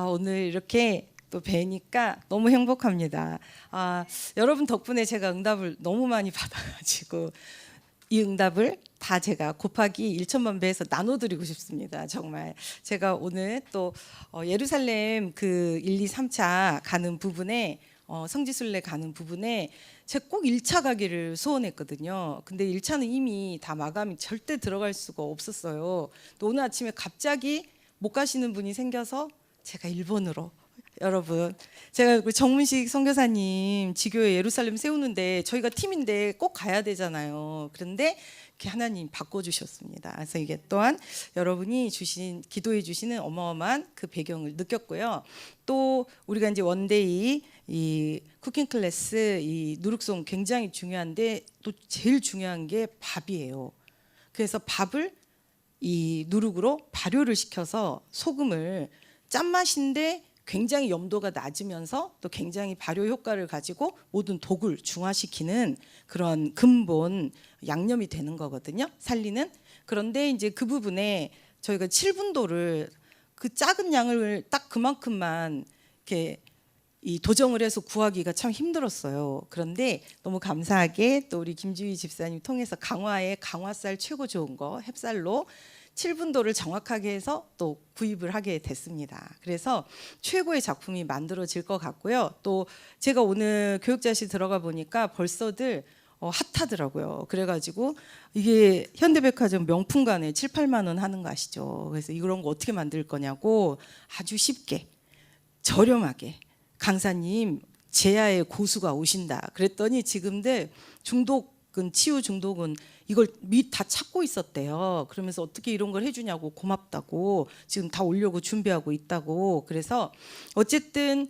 오늘 이렇게 또 뵈니까 너무 행복합니다. 여러분 덕분에 제가 응답을 너무 많이 받아가지고 이 응답을 다 제가 곱하기 1천만 배에서 나눠드리고 싶습니다. 정말 제가 오늘 또 예루살렘 그 1, 2, 3차 가는 부분에 성지순례 가는 부분에 제가 꼭 1차 가기를 소원했거든요. 근데 1차는 이미 다 마감이 절대 들어갈 수가 없었어요. 또 오늘 아침에 갑자기 못 가시는 분이 생겨서 제가 일본으로 여러분 제가 그 정문식 선교사님 지교회 예루살렘 세우는데 저희가 팀인데 꼭 가야 되잖아요. 그런데 이렇게 하나님 바꿔주셨습니다. 그래서 이게 또한 여러분이 주신 기도해 주시는 어마어마한 그 배경을 느꼈고요. 또 우리가 이제 원데이 이 쿠킹 클래스 이 누룩송 굉장히 중요한데 또 제일 중요한 게 밥이에요. 그래서 밥을 이 누룩으로 발효를 시켜서 소금을 짠맛인데 굉장히 염도가 낮으면서 또 굉장히 발효 효과를 가지고 모든 독을 중화시키는 그런 근본 양념이 되는 거거든요. 살리는. 그런데 이제 그 부분에 저희가 7분도를 그 작은 양을 딱 그만큼만 이렇게 이 도정을 해서 구하기가 참 힘들었어요. 그런데 너무 감사하게 또 우리 김지휘 집사님 통해서 강화의 강화쌀 최고 좋은 거 햅쌀로 7분도를 정확하게 해서 또 구입을 하게 됐습니다. 그래서 최고의 작품이 만들어질 것 같고요. 또 제가 오늘 교육자실 들어가 보니까 벌써들 핫하더라고요. 그래가지고 이게 현대백화점 명품관에 7, 8만 원 하는 거 아시죠? 그래서 이런 거 어떻게 만들 거냐고 아주 쉽게 저렴하게 강사님 제야의 고수가 오신다. 그랬더니 지금들 중독은 치유 중독은 이걸 다 찾고 있었대요. 그러면서 어떻게 이런 걸 해주냐고 고맙다고 지금 다 오려고 준비하고 있다고. 그래서 어쨌든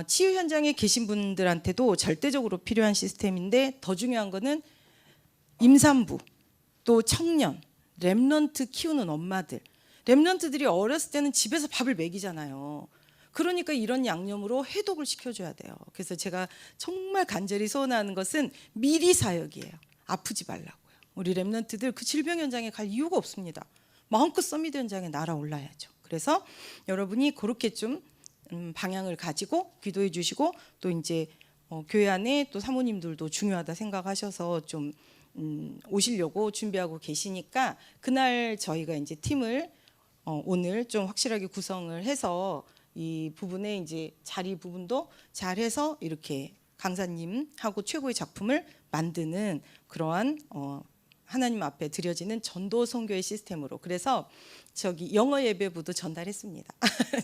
치유 현장에 계신 분들한테도 절대적으로 필요한 시스템인데 더 중요한 거는 임산부 또 청년 렘넌트 키우는 엄마들 렘넌트들이 어렸을 때는 집에서 밥을 먹이잖아요. 그러니까 이런 양념으로 해독을 시켜줘야 돼요. 그래서 제가 정말 간절히 소원하는 것은 미리 사역이에요. 아프지 말라고요. 우리 렘넌트들 그 질병 현장에 갈 이유가 없습니다. 마음껏 서밋 현장에 날아올라야죠. 그래서 여러분이 그렇게 좀 방향을 가지고 기도해 주시고 또 이제 교회 안에 또 사모님들도 중요하다 생각하셔서 좀 오시려고 준비하고 계시니까 그날 저희가 이제 팀을 오늘 좀 확실하게 구성을 해서 이 부분에 이제 자리 부분도 잘해서 이렇게 강사님하고 최고의 작품을 만드는 그러한 하나님 앞에 드려지는 전도 선교의 시스템으로 그래서 저기 영어 예배부도 전달했습니다.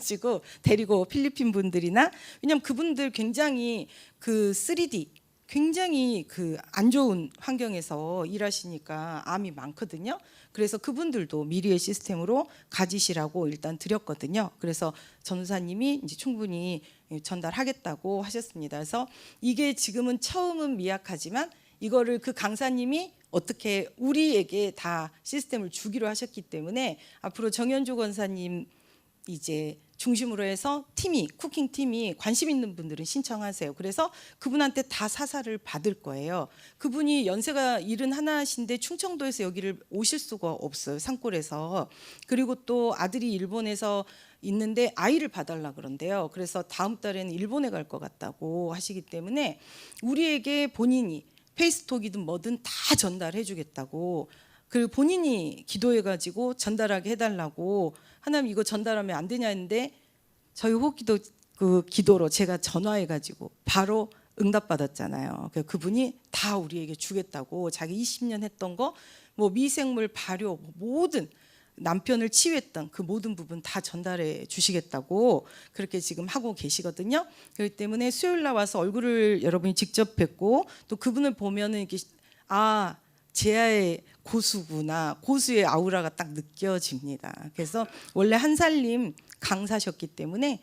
지고 데리고 필리핀 분들이나 왜냐면 그분들 굉장히 그 3D 굉장히 그 안 좋은 환경에서 일하시니까 암이 많거든요. 그래서 그분들도 미리의 시스템으로 가지시라고 일단 드렸거든요. 그래서 전도사님이 이제 충분히 전달하겠다고 하셨습니다. 그래서 이게 지금은 처음은 미약하지만 이거를 그 강사님이 어떻게 우리에게 다 시스템을 주기로 하셨기 때문에 앞으로 정현주 권사님 이제 중심으로 해서 팀이 쿠킹 팀이 관심 있는 분들은 신청하세요. 그래서 그분한테 다 사사를 받을 거예요. 그분이 연세가 71이신데 충청도에서 여기를 오실 수가 없어요. 산골에서. 그리고 또 아들이 일본에서 있는데 아이를 봐달라 그런데요. 그래서 다음 달에는 일본에 갈 것 같다고 하시기 때문에 우리에게 본인이 페이스톡이든 뭐든 다 전달해 주겠다고 그리고 본인이 기도해가지고 전달하게 해달라고 하나님 이거 전달하면 안 되냐 했는데 저희 호기도 그 기도로 제가 전화해가지고 바로 응답받았잖아요. 그분이 다 우리에게 주겠다고 자기 20년 했던 거 뭐 미생물 발효 모든 남편을 치유했던 그 모든 부분 다 전달해 주시겠다고 그렇게 지금 하고 계시거든요. 그렇기 때문에 수요일 날 와서 얼굴을 여러분이 직접 뵙고 또 그분을 보면은 이게 제야의 고수구나 고수의 아우라가 딱 느껴집니다. 그래서 원래 한살림 강사셨기 때문에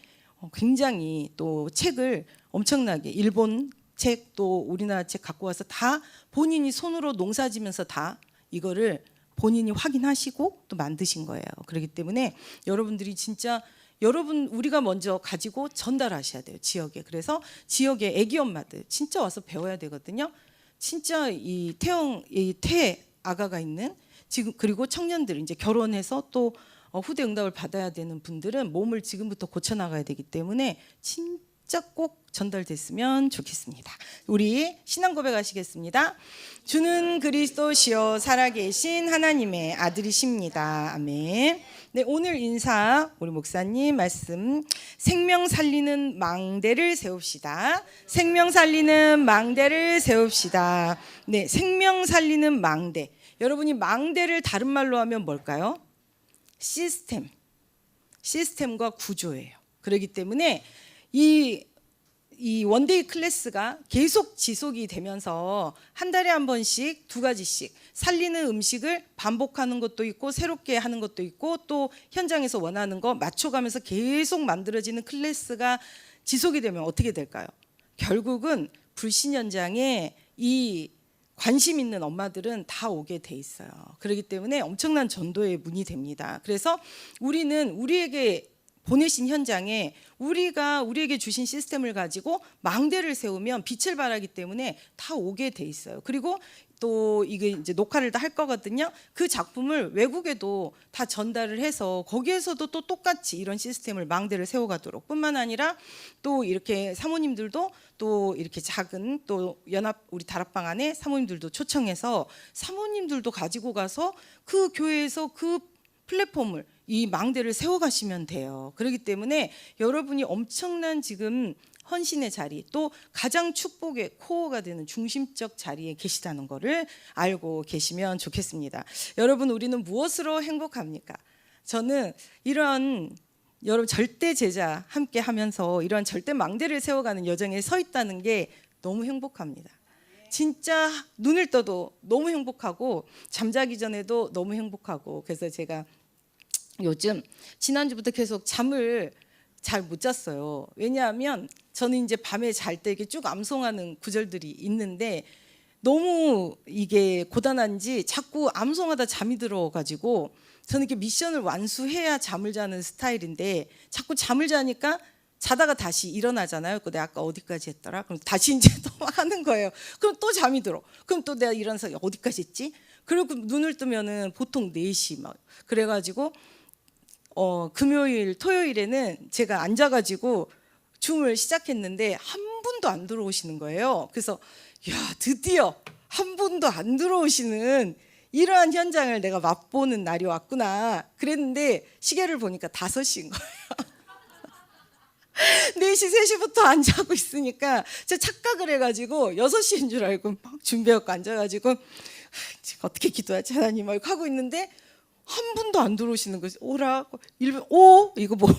굉장히 또 책을 엄청나게 일본 책 또 우리나라 책 갖고 와서 다 본인이 손으로 농사지면서 다 이거를 본인이 확인하시고 또 만드신 거예요. 그렇기 때문에 여러분들이 진짜 우리가 먼저 가지고 전달하셔야 돼요. 지역에. 그래서 지역의 애기 엄마들 진짜 와서 배워야 되거든요. 진짜 이 태아 아가가 있는 지금 그리고 청년들 이제 결혼해서 또 후대 응답을 받아야 되는 분들은 몸을 지금부터 고쳐나가야 되기 때문에 진짜 꼭 전달됐으면 좋겠습니다. 우리 신앙 고백하시겠습니다. 주는 그리스도시요 살아계신 하나님의 아들이십니다. 아멘. 네, 오늘 인사 우리 목사님 말씀, 생명 살리는 망대를 세웁시다. 생명 살리는 망대를 세웁시다. 네, 생명 살리는 망대. 여러분이 망대를 다른 말로 하면 뭘까요? 시스템과 구조예요. 그렇기 때문에 이 원데이 클래스가 계속 지속이 되면서 한 달에 한 번씩 2가지씩 살리는 음식을 반복하는 것도 있고 새롭게 하는 것도 있고 또 현장에서 원하는 거 맞춰가면서 계속 만들어지는 클래스가 지속이 되면 어떻게 될까요? 결국은 불신 현장에 이 관심 있는 엄마들은 다 오게 돼 있어요. 그렇기 때문에 엄청난 전도의 문이 됩니다. 그래서 우리는 우리에게 보내신 현장에 우리에게 주신 시스템을 가지고 망대를 세우면 빛을 발하기 때문에 다 오게 돼 있어요. 그리고 또 이게 이제 녹화를 다 할 거거든요. 그 작품을 외국에도 다 전달을 해서 거기에서도 또 똑같이 이런 시스템을 망대를 세워가도록 뿐만 아니라 또 이렇게 사모님들도 또 이렇게 작은 또 연합 우리 다락방 안에 사모님들도 초청해서 사모님들도 가지고 가서 그 교회에서 그 플랫폼을 이 망대를 세워가시면 돼요. 그렇기 때문에 여러분이 엄청난 지금 헌신의 자리 또 가장 축복의 코어가 되는 중심적 자리에 계시다는 것을 알고 계시면 좋겠습니다. 여러분 우리는 무엇으로 행복합니까? 저는 이런 여러분 절대 제자 함께 하면서 이런 절대 망대를 세워가는 여정에 서 있다는 게 너무 행복합니다. 진짜 눈을 떠도 너무 행복하고 잠자기 전에도 너무 행복하고 그래서 제가 요즘 지난주부터 계속 잠을 잘 못 잤어요. 왜냐하면 저는 이제 밤에 잘 때 이렇게 쭉 암송하는 구절들이 있는데 너무 이게 고단한지 자꾸 암송하다 잠이 들어가지고 저는 이렇게 미션을 완수해야 잠을 자는 스타일인데 자꾸 잠을 자니까 자다가 다시 일어나잖아요. 근데 아까 어디까지 했더라? 그럼 다시 이제 또 하는 거예요. 그럼 또 잠이 들어. 그럼 또 내가 일어나서 어디까지 했지? 그리고 눈을 뜨면은 보통 4시 막 그래가지고 금요일, 토요일에는 제가 앉아가지고 줌을 시작했는데 한 분도 안 들어오시는 거예요. 그래서 야 드디어 한 분도 안 들어오시는 이러한 현장을 내가 맛보는 날이 왔구나 그랬는데 시계를 보니까 5시인 거예요. 4시, 3시부터 안 자고 있으니까 제가 착각을 해가지고 6시인 줄 알고 막 준비하고 앉아가지고 지금 어떻게 기도하지 하나님 막 하고 있는데 한 분도 안 들어오시는 거지. 오라 일본 이거 뭐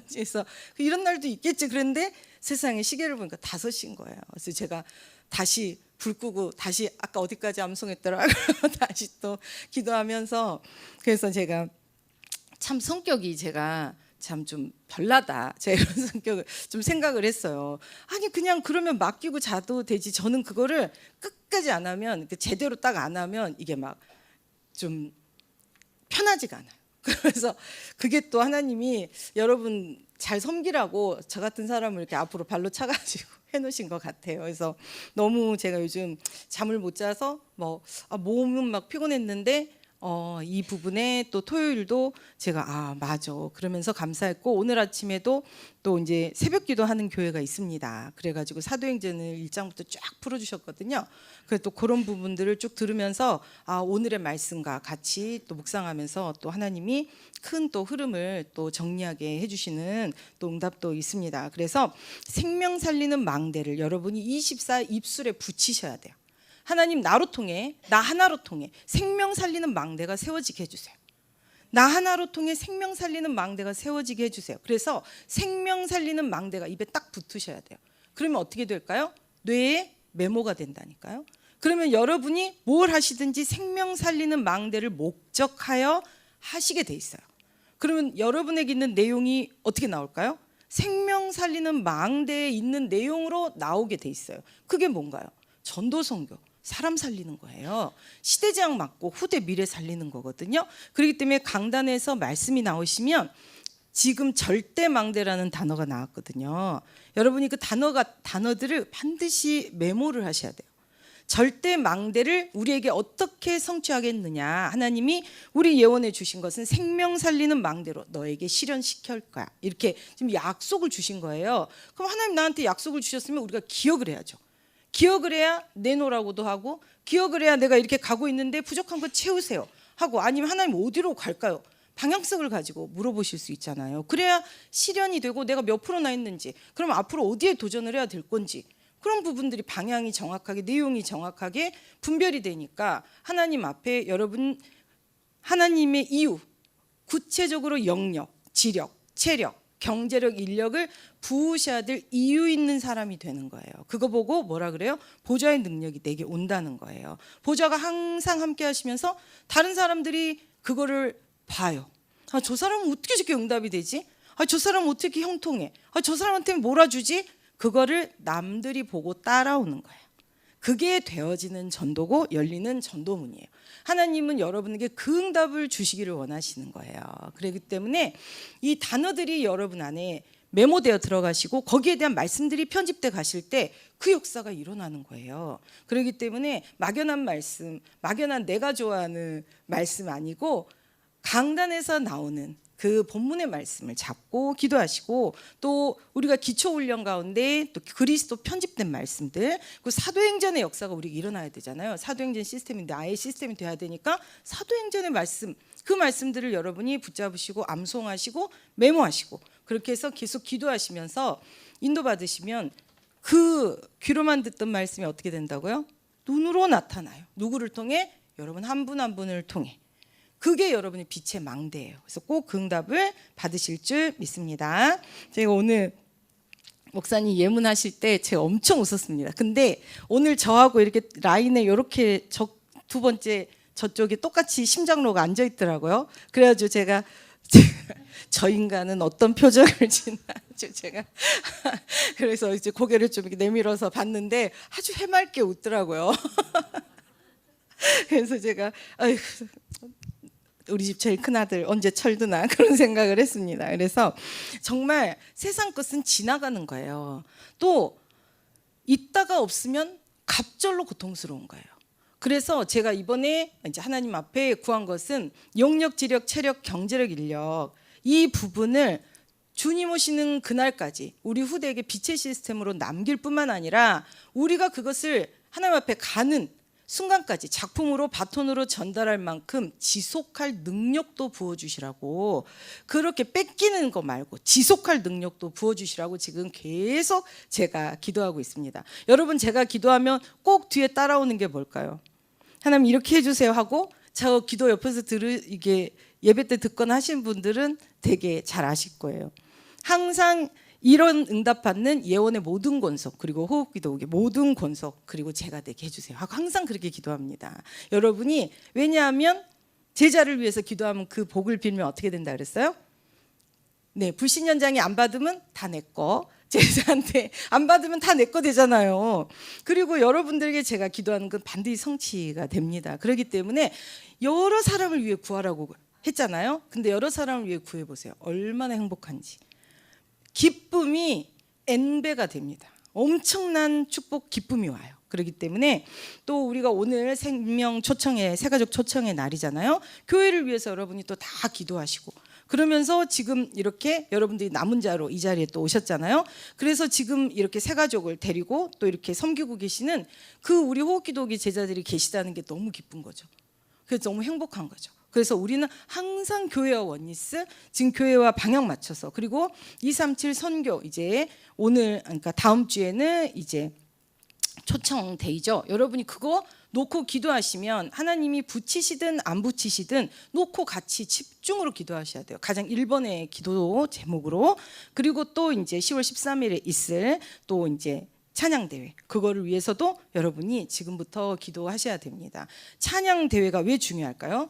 그래서 이런 날도 있겠지. 그런데 세상에 시계를 보니까 5시인 거예요. 그래서 제가 다시 불 끄고 다시 아까 어디까지 암송했더라 다시 또 기도하면서 그래서 제가 참 성격이 제가 참 좀 별나다. 제가 이런 성격을 좀 생각을 했어요. 아니 그냥 그러면 맡기고 자도 되지. 저는 그거를 끝까지 안 하면 제대로 딱 안 하면 이게 막 좀 편하지가 않아요. 그래서 그게 또 하나님이 여러분 잘 섬기라고 저 같은 사람을 이렇게 앞으로 발로 차가지고 해놓으신 것 같아요. 그래서 너무 제가 요즘 잠을 못 자서 몸은 막 피곤했는데 이 부분에 또 토요일도 제가 맞아 그러면서 감사했고 오늘 아침에도 또 이제 새벽기도 하는 교회가 있습니다. 그래가지고 사도행전을 1장부터 쫙 풀어주셨거든요. 그래서 또 그런 부분들을 쭉 들으면서 오늘의 말씀과 같이 또 묵상하면서 또 하나님이 큰 또 흐름을 또 정리하게 해주시는 또 응답도 있습니다. 그래서 생명 살리는 망대를 여러분이 24 입술에 붙이셔야 돼요. 하나님 나로 통해 나 하나로 통해 생명 살리는 망대가 세워지게 해주세요. 나 하나로 통해 생명 살리는 망대가 세워지게 해주세요. 그래서 생명 살리는 망대가 입에 딱 붙으셔야 돼요. 그러면 어떻게 될까요? 뇌에 메모가 된다니까요. 그러면 여러분이 뭘 하시든지 생명 살리는 망대를 목적하여 하시게 돼 있어요. 그러면 여러분에게 있는 내용이 어떻게 나올까요? 생명 살리는 망대에 있는 내용으로 나오게 돼 있어요. 그게 뭔가요? 전도 선교, 사람 살리는 거예요. 시대제약 맞고 후대 미래 살리는 거거든요. 그렇기 때문에 강단에서 말씀이 나오시면 지금 절대망대라는 단어가 나왔거든요. 여러분이 그 단어들을 반드시 메모를 하셔야 돼요. 절대 망대를 우리에게 어떻게 성취하겠느냐. 하나님이 우리 예언해 주신 것은 생명 살리는 망대로 너에게 실현시킬 거야. 이렇게 지금 약속을 주신 거예요. 그럼 하나님 나한테 약속을 주셨으면 우리가 기억을 해야죠. 기억을 해야 내놓으라고도 하고, 기억을 해야 내가 이렇게 가고 있는데 부족한 거 채우세요 하고, 아니면 하나님 어디로 갈까요? 방향성을 가지고 물어보실 수 있잖아요. 그래야 실현이 되고 내가 몇 프로나 했는지, 그럼 앞으로 어디에 도전을 해야 될 건지, 그런 부분들이 방향이 정확하게, 내용이 정확하게 분별이 되니까 하나님 앞에 여러분 하나님의 이유, 구체적으로 영역, 지력, 체력, 경제력, 인력을 부으셔야 될 이유 있는 사람이 되는 거예요. 그거 보고 뭐라 그래요? 보좌의 능력이 내게 온다는 거예요. 보좌가 항상 함께 하시면서 다른 사람들이 그거를 봐요. 아, 저 사람은 어떻게 저렇게 응답이 되지? 아, 저 사람은 어떻게 형통해? 아, 저 사람한테 몰아주지? 그거를 남들이 보고 따라오는 거예요. 그게 되어지는 전도고 열리는 전도문이에요. 하나님은 여러분에게 그 응답을 주시기를 원하시는 거예요. 그렇기 때문에 이 단어들이 여러분 안에 메모되어 들어가시고 거기에 대한 말씀들이 편집돼 가실 때 그 역사가 일어나는 거예요. 그렇기 때문에 막연한 말씀, 막연한 내가 좋아하는 말씀 아니고 강단에서 나오는 그 본문의 말씀을 잡고 기도하시고, 또 우리가 기초훈련 가운데 또 그리스도 편집된 말씀들, 그 사도행전의 역사가 우리가 일어나야 되잖아요. 사도행전 시스템인데 아예 시스템이 돼야 되니까 사도행전의 말씀, 그 말씀들을 여러분이 붙잡으시고 암송하시고 메모하시고, 그렇게 해서 계속 기도하시면서 인도받으시면 그 귀로만 듣던 말씀이 어떻게 된다고요? 눈으로 나타나요. 누구를 통해? 여러분 한 분 한 분을 통해. 그게 여러분의 빛의 망대예요. 그래서 꼭 그 응답을 받으실 줄 믿습니다. 제가 오늘 목사님 예문하실 때 제가 엄청 웃었습니다. 근데 오늘 저하고 이렇게 라인에 이렇게 두 번째 저쪽에 똑같이 심장로가 앉아 있더라고요. 그래가지고 제가 저 인간은 어떤 표정을 짓나 제가 그래서 이제 고개를 좀 이렇게 내밀어서 봤는데 아주 해맑게 웃더라고요. 그래서 제가 아유, 우리 집 제일 큰아들 언제 철드나 그런 생각을 했습니다. 그래서 정말 세상 것은 지나가는 거예요. 또 있다가 없으면 갑절로 고통스러운 거예요. 그래서 제가 이번에 이제 하나님 앞에 구한 것은 영역, 지력, 체력, 경제력, 인력, 이 부분을 주님 오시는 그날까지 우리 후대에게 빛의 시스템으로 남길 뿐만 아니라 우리가 그것을 하나님 앞에 가는 순간까지 작품으로 바톤으로 전달할 만큼 지속할 능력도 부어주시라고, 그렇게 뺏기는 거 말고 지속할 능력도 부어주시라고 지금 계속 제가 기도하고 있습니다. 여러분, 제가 기도하면 꼭 뒤에 따라오는 게 뭘까요? 하나님 이렇게 해주세요 하고, 저 기도 옆에서 이게 예배 때 듣거나 하신 분들은 되게 잘 아실 거예요. 항상 이런 응답받는 예언의 모든 권속, 그리고 호흡기도의 모든 권속, 그리고 제가 되게 해주세요 하고 항상 그렇게 기도합니다. 여러분이, 왜냐하면 제자를 위해서 기도하면 그 복을 빌면 어떻게 된다 그랬어요? 네, 불신연장이 안 받으면 다 내 거, 제자한테 안 받으면 다 내 거 되잖아요. 그리고 여러분들에게 제가 기도하는 건 반드시 성취가 됩니다. 그렇기 때문에 여러 사람을 위해 구하라고 했잖아요. 근데 여러 사람을 위해 구해보세요. 얼마나 행복한지. 기쁨이 N배가 됩니다. 엄청난 축복, 기쁨이 와요. 그렇기 때문에 또 우리가 오늘 생명 초청회, 새가족 초청회 날이잖아요. 교회를 위해서 여러분이 또 다 기도하시고, 그러면서 지금 이렇게 여러분들이 남은 자로 이 자리에 또 오셨잖아요. 그래서 지금 이렇게 새가족을 데리고 또 이렇게 섬기고 계시는 그 우리 호흡기도기 제자들이 계시다는 게 너무 기쁜 거죠. 그래서 너무 행복한 거죠. 그래서 우리는 항상 교회와 원리스, 지금 교회와 방향 맞춰서, 그리고 237 선교, 이제 오늘, 그러니까 다음 주에는 이제 초청데이죠. 여러분이 그거 놓고 기도하시면 하나님이 붙이시든 안 붙이시든 놓고 같이 집중으로 기도하셔야 돼요. 가장 1번의 기도 제목으로. 그리고 또 이제 10월 13일에 있을 또 이제 찬양대회, 그거를 위해서도 여러분이 지금부터 기도하셔야 됩니다. 찬양대회가 왜 중요할까요?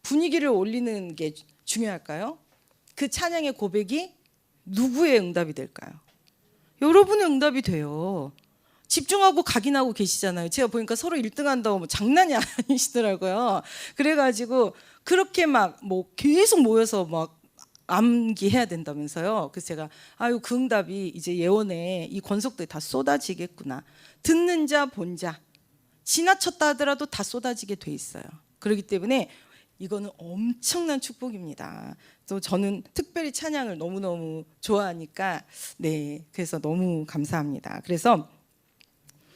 분위기를 올리는 게 중요할까요? 그 찬양의 고백이 누구의 응답이 될까요? 여러분의 응답이 돼요. 집중하고 각인하고 계시잖아요. 제가 보니까 서로 1등 한다고 뭐 장난이 아니시더라고요. 그래가지고 그렇게 막 뭐 계속 모여서 막 암기해야 된다면서요. 그래서 제가 아유, 그 응답이 이제 예언에 이 권속들이 다 쏟아지겠구나. 듣는 자, 본 자, 지나쳤다 하더라도 다 쏟아지게 돼 있어요. 그렇기 때문에 이거는 엄청난 축복입니다. 또 저는 특별히 찬양을 너무너무 좋아하니까 네, 그래서 너무 감사합니다. 그래서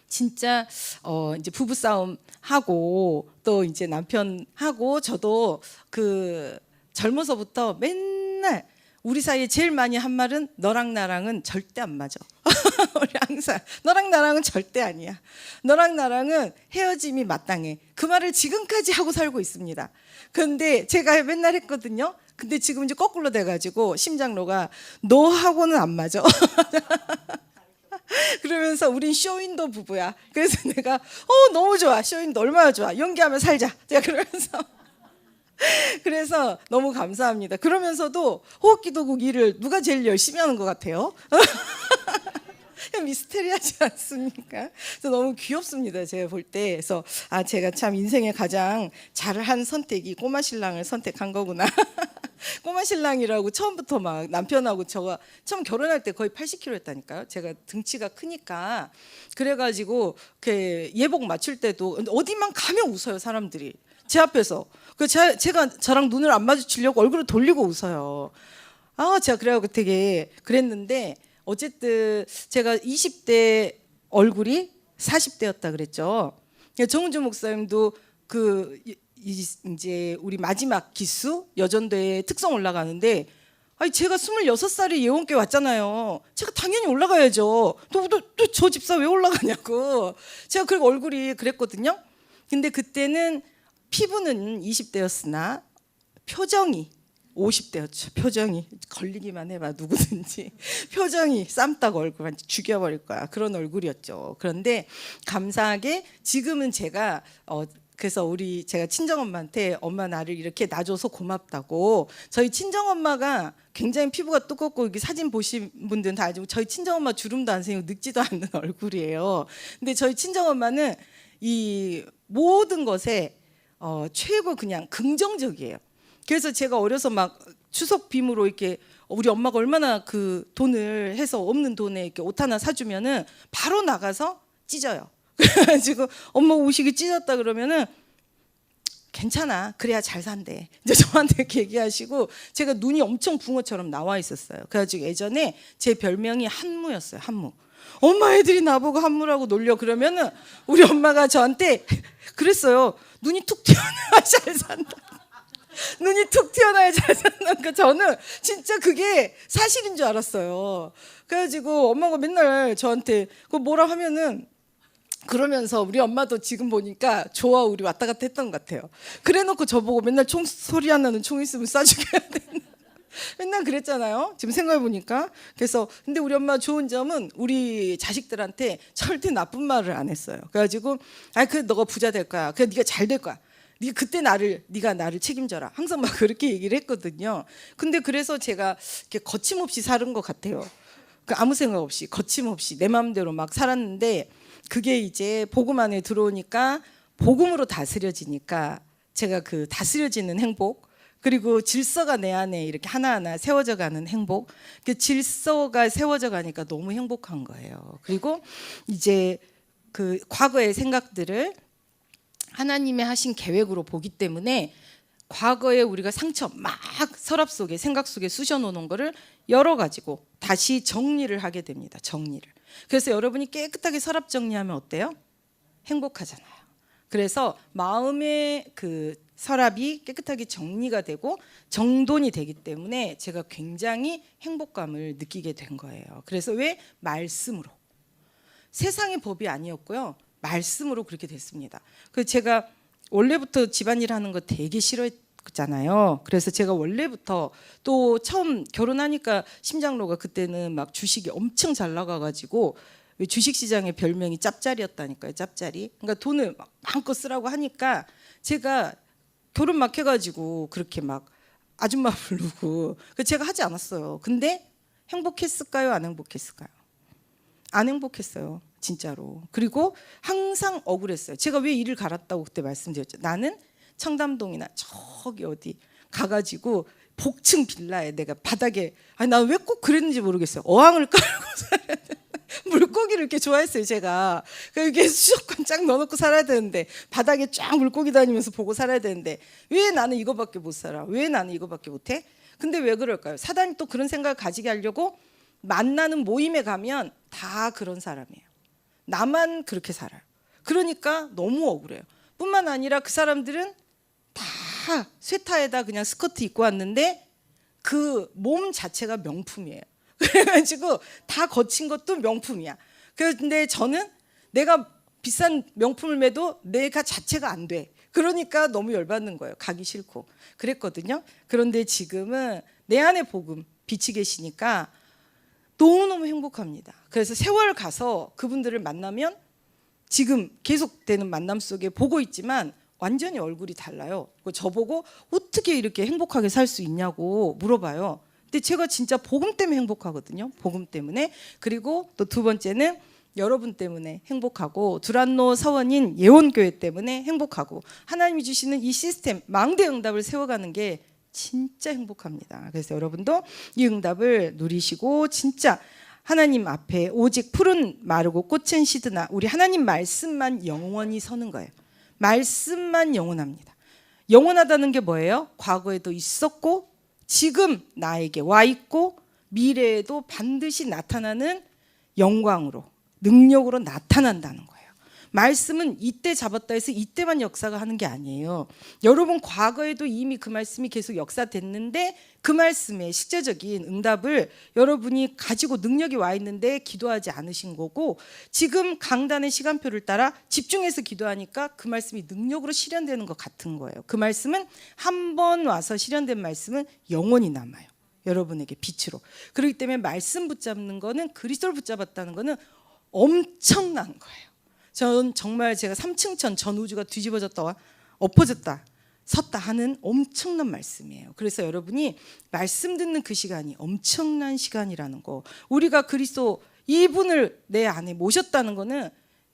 진짜 이제 부부 싸움 하고 또 이제 남편하고 저도 그 젊어서부터 맨날 우리 사이에 제일 많이 한 말은 너랑 나랑은 절대 안 맞아. 우리 항상 너랑 나랑은 절대 아니야. 너랑 나랑은 헤어짐이 마땅해. 그 말을 지금까지 하고 살고 있습니다. 근데 제가 맨날 했거든요. 근데 지금 이제 거꾸로 돼가지고 심장로가 너하고는 안 맞아. 그러면서 우린 쇼윈도 부부야. 그래서 내가 너무 좋아. 쇼윈도 얼마나 좋아. 연기하면 살자. 제가 그러면서 그래서 너무 감사합니다. 그러면서도 호흡기도국 일을 누가 제일 열심히 하는 것 같아요? 미스테리하지 않습니까? 그래서 너무 귀엽습니다. 제가 볼 때. 그래서 제가 참 인생에 가장 잘한 선택이 꼬마 신랑을 선택한 거구나. 꼬마 신랑이라고 처음부터 막 남편하고 저가 처음 결혼할 때 거의 80kg 했다니까요. 제가 등치가 크니까 그래가지고 그 예복 맞출 때도 어디만 가면 웃어요 사람들이 제 앞에서. 그 제가 저랑 눈을 안 마주치려고 얼굴을 돌리고 웃어요. 제가 그래가지고 되게 그랬는데 어쨌든 제가 20대 얼굴이 40대였다 그랬죠. 정은주 목사님도 그 이제 우리 마지막 기수 여전도에 특성 올라가는데 제가 26살에 예원께 왔잖아요. 제가 당연히 올라가야죠. 또 저 집사 왜 올라가냐고. 제가 그리고 얼굴이 그랬거든요. 근데 그때는 피부는 20대였으나 표정이 50대였죠. 표정이 걸리기만 해봐 누구든지 표정이 쌈딱 얼굴 완전 죽여버릴 거야. 그런 얼굴이었죠. 그런데 감사하게 지금은 제가 그래서 제가 친정엄마한테 엄마 나를 이렇게 놔줘서 고맙다고. 저희 친정엄마가 굉장히 피부가 두껍고 여기 사진 보신 분들은 다 알지만 저희 친정엄마 주름도 안 생기고 늙지도 않는 얼굴이에요. 근데 저희 친정엄마는 이 모든 것에 최고 그냥 긍정적이에요. 그래서 제가 어려서 막 추석 빔으로 이렇게 우리 엄마가 얼마나 그 돈을 해서 없는 돈에 이렇게 옷 하나 사주면은 바로 나가서 찢어요. 그래가지고 엄마 옷이 찢었다 그러면은 괜찮아. 그래야 잘 산대. 이제 저한테 이렇게 얘기하시고 제가 눈이 엄청 붕어처럼 나와 있었어요. 그래가지고 예전에 제 별명이 한무였어요. 한무. 엄마 애들이 나보고 한무라고 놀려 그러면은 우리 엄마가 저한테 그랬어요. 눈이 툭 튀어나와 잘 산다. 눈이 툭 튀어나야 잘 산다니까 저는 진짜 그게 사실인 줄 알았어요. 그래가지고 엄마가 맨날 저한테 그 뭐라 하면은 그러면서 우리 엄마도 지금 보니까 좋아 우리 왔다 갔다 했던 것 같아요. 그래놓고 저보고 맨날 총 소리 안 나는 총 있으면 쏴 죽여야 된다. 맨날 그랬잖아요. 지금 생각해 보니까. 그래서 근데 우리 엄마 좋은 점은 우리 자식들한테 절대 나쁜 말을 안 했어요. 그래가지고 그래 너가 부자 될 거야. 그래 네가 잘 될 거야. 네가 나를 책임져라. 항상 막 그렇게 얘기를 했거든요. 근데 그래서 제가 이렇게 거침없이 사는 것 같아요. 아무 생각 없이 거침없이 내 마음대로 막 살았는데 그게 이제 복음 안에 들어오니까 복음으로 다스려지니까 제가 그 다스려지는 행복 그리고 질서가 내 안에 이렇게 하나하나 세워져 가는 행복 그 질서가 세워져 가니까 너무 행복한 거예요. 그리고 이제 그 과거의 생각들을 하나님의 하신 계획으로 보기 때문에 과거에 우리가 상처 막 서랍 속에 생각 속에 쑤셔 놓는 거를 열어가지고 다시 정리를 하게 됩니다. 정리를. 그래서 여러분이 깨끗하게 서랍 정리하면 어때요? 행복하잖아요. 그래서 마음의 그 서랍이 깨끗하게 정리가 되고 정돈이 되기 때문에 제가 굉장히 행복감을 느끼게 된 거예요. 그래서 왜? 말씀으로. 세상의 법이 아니었고요. 말씀으로 그렇게 됐습니다. 그래서 제가 원래부터 집안일 하는 거 되게 싫어했잖아요. 그래서 제가 원래부터 또 처음 결혼하니까 심장로가 그때는 막 주식이 엄청 잘 나가가지고 주식시장의 별명이 짭짜리였다니까요. 짭짜리. 그러니까 돈을 막 마음껏 쓰라고 하니까 제가 결혼 막 해가지고 그렇게 막 아줌마 부르고 제가 하지 않았어요. 근데 행복했을까요? 안 행복했을까요? 안 행복했어요. 진짜로. 그리고 항상 억울했어요. 제가 왜 일을 갈았다고 그때 말씀드렸죠. 나는 청담동이나 저기 어디 가가지고 복층 빌라에 내가 바닥에 난 왜 꼭 그랬는지 모르겠어요. 어항을 깔고 살아야 돼. 물고기를 이렇게 좋아했어요, 제가. 이렇게 수족관 쫙 넣어놓고 살아야 되는데, 바닥에 쫙 물고기 다니면서 보고 살아야 되는데, 왜 나는 이거밖에 못 살아? 왜 나는 이거밖에 못해? 근데 왜 그럴까요? 사단이 또 그런 생각을 가지게 하려고 만나는 모임에 가면 다 그런 사람이에요. 나만 그렇게 살아요. 그러니까 너무 억울해요. 뿐만 아니라 그 사람들은 다 쇠타에다 그냥 스커트 입고 왔는데 그 몸 자체가 명품이에요. 그래가지고 다 거친 것도 명품이야. 그런데 저는 내가 비싼 명품을 매도 내가 자체가 안 돼. 그러니까 너무 열받는 거예요. 가기 싫고 그랬거든요. 그런데 지금은 내 안에 복음 빛이 계시니까 너무너무 행복합니다. 그래서 세월 가서 그분들을 만나면 지금 계속되는 만남 속에 보고 있지만 완전히 얼굴이 달라요. 저보고 어떻게 이렇게 행복하게 살 수 있냐고 물어봐요. 근데 제가 진짜 복음 때문에 행복하거든요. 복음 때문에. 그리고 또 두 번째는 여러분 때문에 행복하고 두란노 사원인 예원교회 때문에 행복하고 하나님이 주시는 이 시스템 망대 응답을 세워가는 게 진짜 행복합니다. 그래서 여러분도 이 응답을 누리시고 진짜 하나님 앞에 오직 푸른 마르고 꽃은 시드나 우리 하나님 말씀만 영원히 서는 거예요. 말씀만 영원합니다. 영원하다는 게 뭐예요? 과거에도 있었고 지금 나에게 와 있고 미래에도 반드시 나타나는 영광으로 능력으로 나타난다는 거예요. 말씀은 이때 잡았다 해서 이때만 역사가 하는 게 아니에요. 여러분 과거에도 이미 그 말씀이 계속 역사됐는데 그 말씀의 실제적인 응답을 여러분이 가지고 능력이 와 있는데 기도하지 않으신 거고 지금 강단의 시간표를 따라 집중해서 기도하니까 그 말씀이 능력으로 실현되는 것 같은 거예요. 그 말씀은 한 번 와서 실현된 말씀은 영원히 남아요. 여러분에게 빛으로. 그렇기 때문에 말씀 붙잡는 거는 그리스도를 붙잡았다는 거는 엄청난 거예요. 전 정말 제가 3층천 전 우주가 뒤집어졌다 엎어졌다 섰다 하는 엄청난 말씀이에요. 그래서 여러분이 말씀 듣는 그 시간이 엄청난 시간이라는 거 우리가 그리스도 이분을 내 안에 모셨다는 거는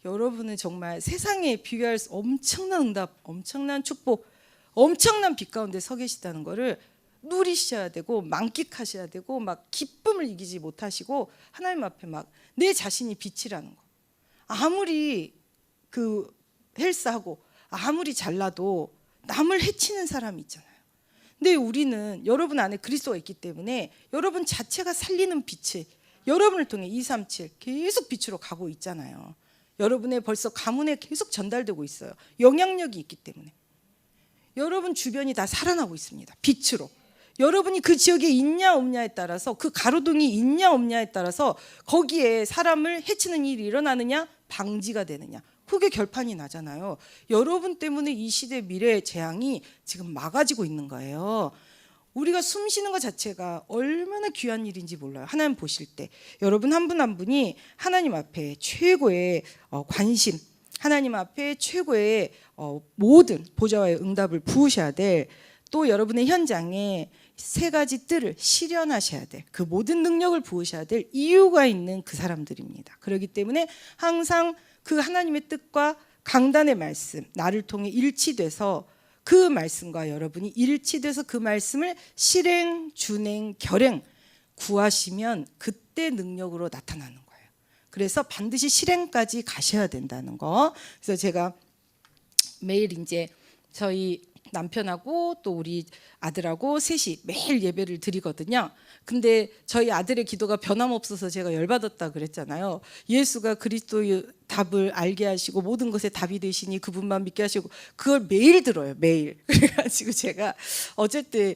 여러분은 정말 세상에 비교할 수 엄청난 응답 엄청난 축복 엄청난 빛 가운데 서 계시다는 거를 누리셔야 되고 만끽하셔야 되고 막 기쁨을 이기지 못하시고 하나님 앞에 막 내 자신이 빛이라는 거 아무리 그 헬스하고 아무리 잘나도 남을 해치는 사람이 있잖아요. 근데 우리는 여러분 안에 그리스도가 있기 때문에 여러분 자체가 살리는 빛이 여러분을 통해 237 계속 빛으로 가고 있잖아요. 여러분의 벌써 가문에 계속 전달되고 있어요. 영향력이 있기 때문에 여러분 주변이 다 살아나고 있습니다. 빛으로. 여러분이 그 지역에 있냐 없냐에 따라서 그 가로등이 있냐 없냐에 따라서 거기에 사람을 해치는 일이 일어나느냐 방지가 되느냐 그게 결판이 나잖아요. 여러분 때문에 이 시대 미래의 재앙이 지금 막아지고 있는 거예요. 우리가 숨 쉬는 것 자체가 얼마나 귀한 일인지 몰라요. 하나님 보실 때 여러분 한 분 한 분이 하나님 앞에 최고의 관심 하나님 앞에 최고의 모든 보좌와의 응답을 부으셔야 될 또 여러분의 현장에 세 가지 뜰을 실현하셔야 될 그 모든 능력을 부으셔야 될 이유가 있는 그 사람들입니다. 그렇기 때문에 항상 그 하나님의 뜻과 강단의 말씀 나를 통해 일치돼서 그 말씀과 여러분이 일치돼서 그 말씀을 실행, 준행, 결행 구하시면 그때 능력으로 나타나는 거예요. 그래서 반드시 실행까지 가셔야 된다는 거. 그래서 제가 매일 이제 저희 남편하고 또 우리 아들하고 셋이 매일 예배를 드리거든요. 근데 저희 아들의 기도가 변함없어서 제가 열받았다 그랬잖아요. 예수가 그리스도의 답을 알게 하시고 모든 것에 답이 되시니 그분만 믿게 하시고 그걸 매일 들어요. 매일. 그래가지고 제가 어쨌든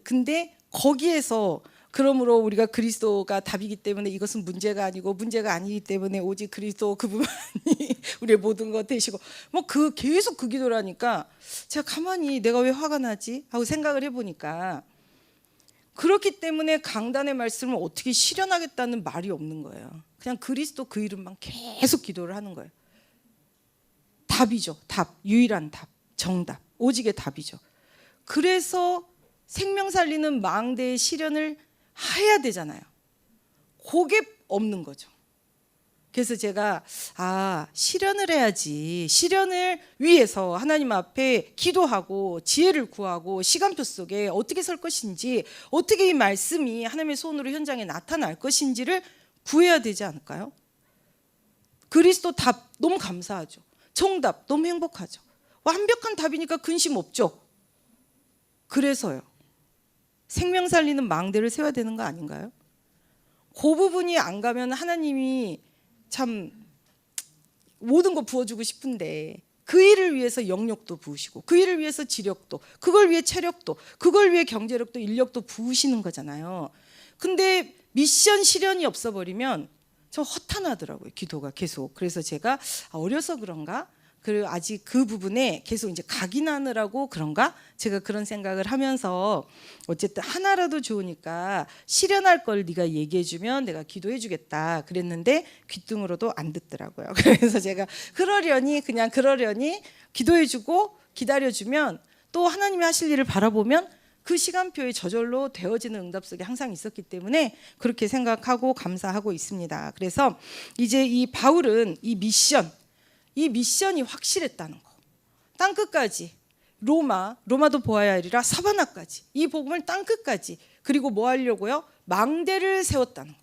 근데 거기에서 그러므로 우리가 그리스도가 답이기 때문에 이것은 문제가 아니고 문제가 아니기 때문에 오직 그리스도 그분만이 우리의 모든 것 되시고 뭐 그 계속 그 기도라니까 제가 가만히 내가 왜 화가 나지 하고 생각을 해보니까 그렇기 때문에 강단의 말씀을 어떻게 실현하겠다는 말이 없는 거예요. 그냥 그리스도 그 이름만 계속 기도를 하는 거예요. 답이죠. 답. 유일한 답. 정답. 오직의 답이죠. 그래서 생명 살리는 망대의 실현을 해야 되잖아요. 그게 없는 거죠. 그래서 제가 실현을 해야지. 실현을 위해서 하나님 앞에 기도하고 지혜를 구하고 시간표 속에 어떻게 설 것인지 어떻게 이 말씀이 하나님의 손으로 현장에 나타날 것인지를 구해야 되지 않을까요? 그리스도 답 너무 감사하죠. 정답 너무 행복하죠. 완벽한 답이니까 근심 없죠. 그래서요. 생명 살리는 망대를 세워야 되는 거 아닌가요? 그 부분이 안 가면 하나님이 참 모든 거 부어주고 싶은데 그 일을 위해서 영역도 부으시고 그 일을 위해서 지력도, 그걸 위해 체력도, 그걸 위해 경제력도, 인력도 부으시는 거잖아요. 근데 미션 실현이 없어버리면 좀 허탄하더라고요, 기도가 계속. 그래서 제가 어려서 그런가? 그리고 아직 그 부분에 계속 이제 각인하느라고 그런가? 제가 그런 생각을 하면서 어쨌든 하나라도 좋으니까 실현할 걸 네가 얘기해주면 내가 기도해주겠다 그랬는데 귀뚱으로도 안 듣더라고요. 그래서 제가 그러려니 기도해주고 기다려주면 또 하나님이 하실 일을 바라보면 그 시간표에 저절로 되어지는 응답 속에 항상 있었기 때문에 그렇게 생각하고 감사하고 있습니다. 그래서 이제 이 바울은 이 미션이 확실했다는 거. 땅끝까지 로마도 보아야 하리라 사바나까지 이 복음을 땅끝까지 그리고 뭐 하려고요? 망대를 세웠다는 거.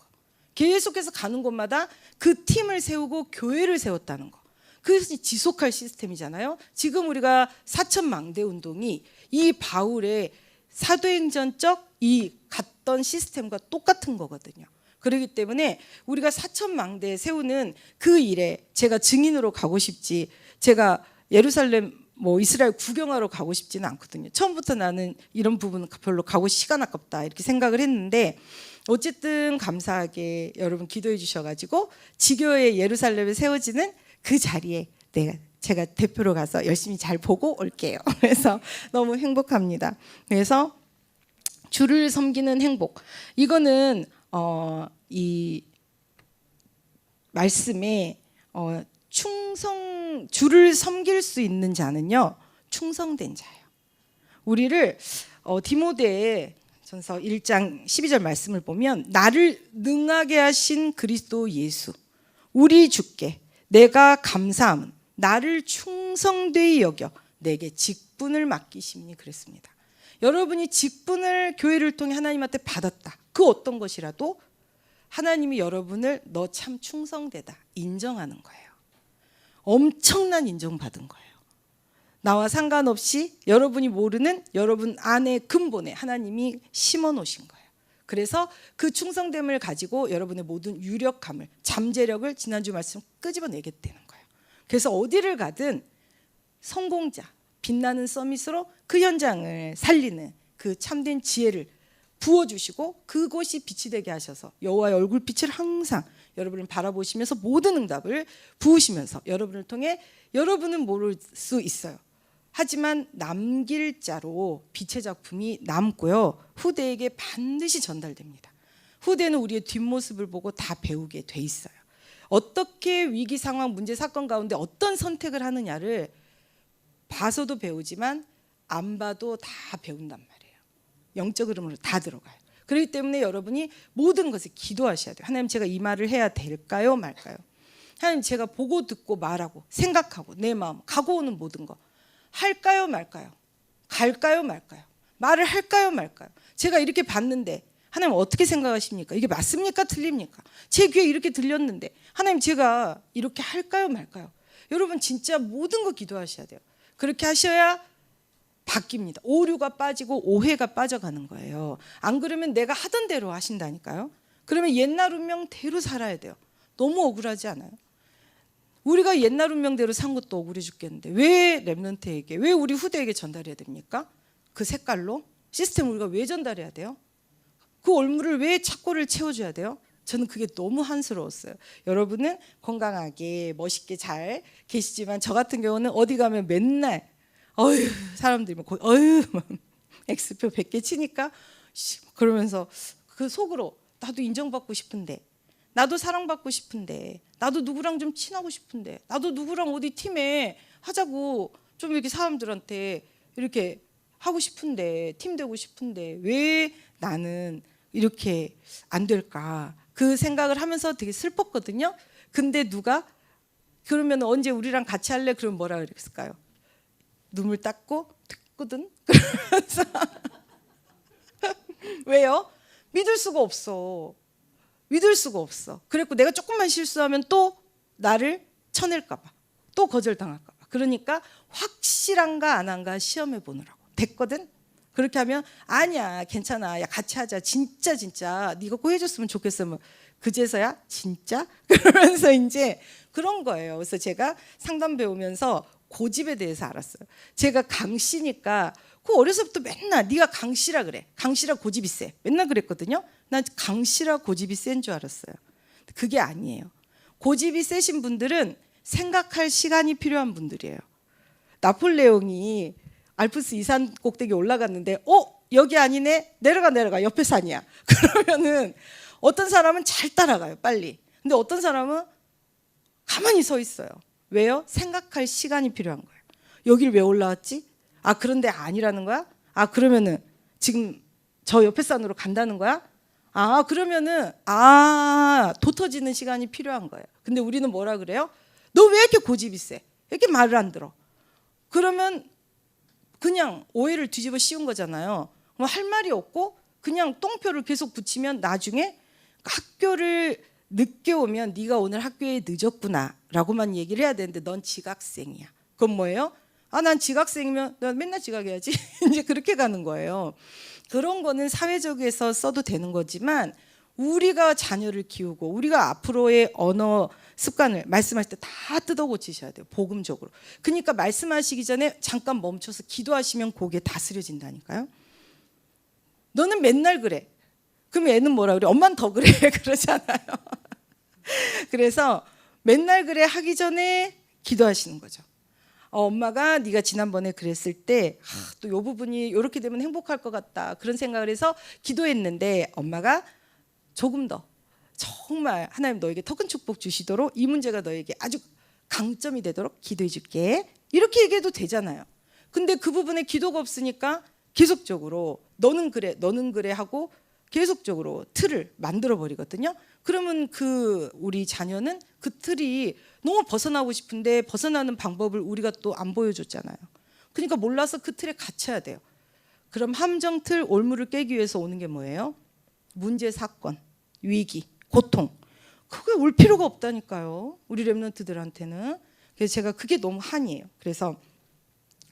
계속해서 가는 곳마다 그 팀을 세우고 교회를 세웠다는 거. 그래서 지속할 시스템이잖아요. 지금 우리가 사천망대 운동이 이 바울의 사도행전적 이 갔던 시스템과 똑같은 거거든요. 그렇기 때문에 우리가 사천망대 세우는 그 일에 제가 증인으로 가고 싶지, 제가 예루살렘 이스라엘 구경하러 가고 싶지는 않거든요. 처음부터 나는 이런 부분은 별로 가고 시간 아깝다 이렇게 생각을 했는데 어쨌든 감사하게 여러분 기도해 주셔가지고 지교회 예루살렘에 세워지는 그 자리에 제가 대표로 가서 열심히 잘 보고 올게요. 그래서 너무 행복합니다. 그래서 주를 섬기는 행복, 이거는 이 말씀에 주를 섬길 수 있는 자는요 충성된 자예요. 우리를 디모데 전서 1장 12절 말씀을 보면 나를 능하게 하신 그리스도 예수 우리 주께 내가 감사함은 나를 충성되이 여겨 내게 직분을 맡기심니 그랬습니다. 여러분이 직분을 교회를 통해 하나님한테 받았다. 그 어떤 것이라도 하나님이 여러분을 너 참 충성되다 인정하는 거예요. 엄청난 인정받은 거예요. 나와 상관없이 여러분이 모르는 여러분 안의 근본에 하나님이 심어 놓으신 거예요. 그래서 그 충성됨을 가지고 여러분의 모든 유력함을, 잠재력을 지난주 말씀 끄집어내게 되는 거예요. 그래서 어디를 가든 성공자, 빛나는 서밋으로 그 현장을 살리는 그 참된 지혜를 부어주시고 그것이 빛이 되게 하셔서 여호와의 얼굴빛을 항상 여러분을 바라보시면서 모든 응답을 부으시면서 여러분을 통해 여러분은 모를 수 있어요. 하지만 남길 자로 빛의 작품이 남고요. 후대에게 반드시 전달됩니다. 후대는 우리의 뒷모습을 보고 다 배우게 돼 있어요. 어떻게 위기 상황, 문제, 사건 가운데 어떤 선택을 하느냐를 봐서도 배우지만 안 봐도 다 배운단 말이에요. 영적 흐름으로 다 들어가요. 그렇기 때문에 여러분이 모든 것을 기도하셔야 돼요. 하나님, 제가 이 말을 해야 될까요 말까요? 하나님, 제가 보고 듣고 말하고 생각하고 내 마음 가고 오는 모든 거 할까요 말까요? 갈까요 말까요? 말을 할까요 말까요? 제가 이렇게 봤는데 하나님 어떻게 생각하십니까? 이게 맞습니까 틀립니까? 제 귀에 이렇게 들렸는데 하나님, 제가 이렇게 할까요 말까요? 여러분 진짜 모든 거 기도하셔야 돼요. 그렇게 하셔야 바뀝니다. 오류가 빠지고 오해가 빠져가는 거예요. 안 그러면 내가 하던 대로 하신다니까요. 그러면 옛날 운명대로 살아야 돼요. 너무 억울하지 않아요? 우리가 옛날 운명대로 산 것도 억울해 죽겠는데 왜 렘넌트에게, 왜 우리 후대에게 전달해야 됩니까? 그 색깔로 시스템 우리가 왜 전달해야 돼요? 그 올무를 왜 착고를 채워줘야 돼요? 저는 그게 너무 한스러웠어요. 여러분은 건강하게 멋있게 잘 계시지만 저 같은 경우는 어디 가면 맨날 사람들이 X표 100개 치니까 그러면서 그 속으로 나도 인정받고 싶은데, 나도 사랑받고 싶은데, 나도 누구랑 좀 친하고 싶은데, 나도 누구랑 어디 팀에 하자고 좀 이렇게 사람들한테 이렇게 하고 싶은데, 팀 되고 싶은데 왜 나는 이렇게 안 될까? 그 생각을 하면서 되게 슬펐거든요. 근데 누가 그러면 언제 우리랑 같이 할래? 그럼 뭐라 그랬을까요? 눈물 닦고 듣거든. 그러면서 왜요? 믿을 수가 없어. 믿을 수가 없어. 그랬고 내가 조금만 실수하면 또 나를 쳐낼까 봐, 또 거절당할까 봐. 그러니까 확실한가 안 한가 시험해 보느라고. 됐거든? 그렇게 하면 아니야 괜찮아 야 같이 하자 진짜 네가 꼭 해줬으면 좋겠으면 그제서야 진짜 그러면서 이제 그런 거예요. 그래서 제가 상담 배우면서 고집에 대해서 알았어요. 제가 강씨니까 그 어려서부터 맨날 네가 강씨라 그래. 강씨라 고집이 세. 맨날 그랬거든요. 난 강씨라 고집이 센 줄 알았어요. 그게 아니에요. 고집이 세신 분들은 생각할 시간이 필요한 분들이에요. 나폴레옹이 알프스 이산 꼭대기 올라갔는데 여기 아니네 내려가 옆에 산이야. 그러면은 어떤 사람은 잘 따라가요 빨리. 근데 어떤 사람은 가만히 서 있어요. 왜요? 생각할 시간이 필요한 거예요. 여길 왜 올라왔지? 아 그런데 아니라는 거야? 아 그러면은 지금 저 옆에 산으로 간다는 거야? 아 그러면은 도터지는 시간이 필요한 거예요. 근데 우리는 뭐라 그래요? 너 왜 이렇게 고집이 세? 왜 이렇게 말을 안 들어? 그러면 그냥 오해를 뒤집어 씌운 거잖아요. 뭐 할 말이 없고 그냥 똥표를 계속 붙이면 나중에 학교를 늦게 오면 네가 오늘 학교에 늦었구나 라고만 얘기를 해야 되는데 넌 지각생이야. 그건 뭐예요? 난 지각생이면 넌 맨날 지각해야지. 이제 그렇게 가는 거예요. 그런 거는 사회적에서 써도 되는 거지만 우리가 자녀를 키우고 우리가 앞으로의 언어 습관을 말씀하실 때 다 뜯어 고치셔야 돼요. 복음적으로. 그러니까 말씀하시기 전에 잠깐 멈춰서 기도하시면 그게 다스려진다니까요. 너는 맨날 그래. 그럼 애는 뭐라 그래? 엄마는 더 그래. 그러잖아요. 그래서 맨날 그래 하기 전에 기도하시는 거죠. 엄마가 네가 지난번에 그랬을 때 또 이 부분이 이렇게 되면 행복할 것 같다. 그런 생각을 해서 기도했는데 엄마가 조금 더 정말 하나님 너에게 더 큰 축복 주시도록 이 문제가 너에게 아주 강점이 되도록 기도해 줄게. 이렇게 얘기해도 되잖아요. 근데 그 부분에 기도가 없으니까 계속적으로 너는 그래 하고 계속적으로 틀을 만들어 버리거든요. 그러면 우리 자녀는 그 틀이 너무 벗어나고 싶은데 벗어나는 방법을 우리가 또 안 보여줬잖아요. 그러니까 몰라서 그 틀에 갇혀야 돼요. 그럼 함정틀 올무를 깨기 위해서 오는 게 뭐예요? 문제, 사건, 위기, 고통. 그게 올 필요가 없다니까요. 우리 랩런트들한테는. 그래서 제가 그게 너무 한이에요. 그래서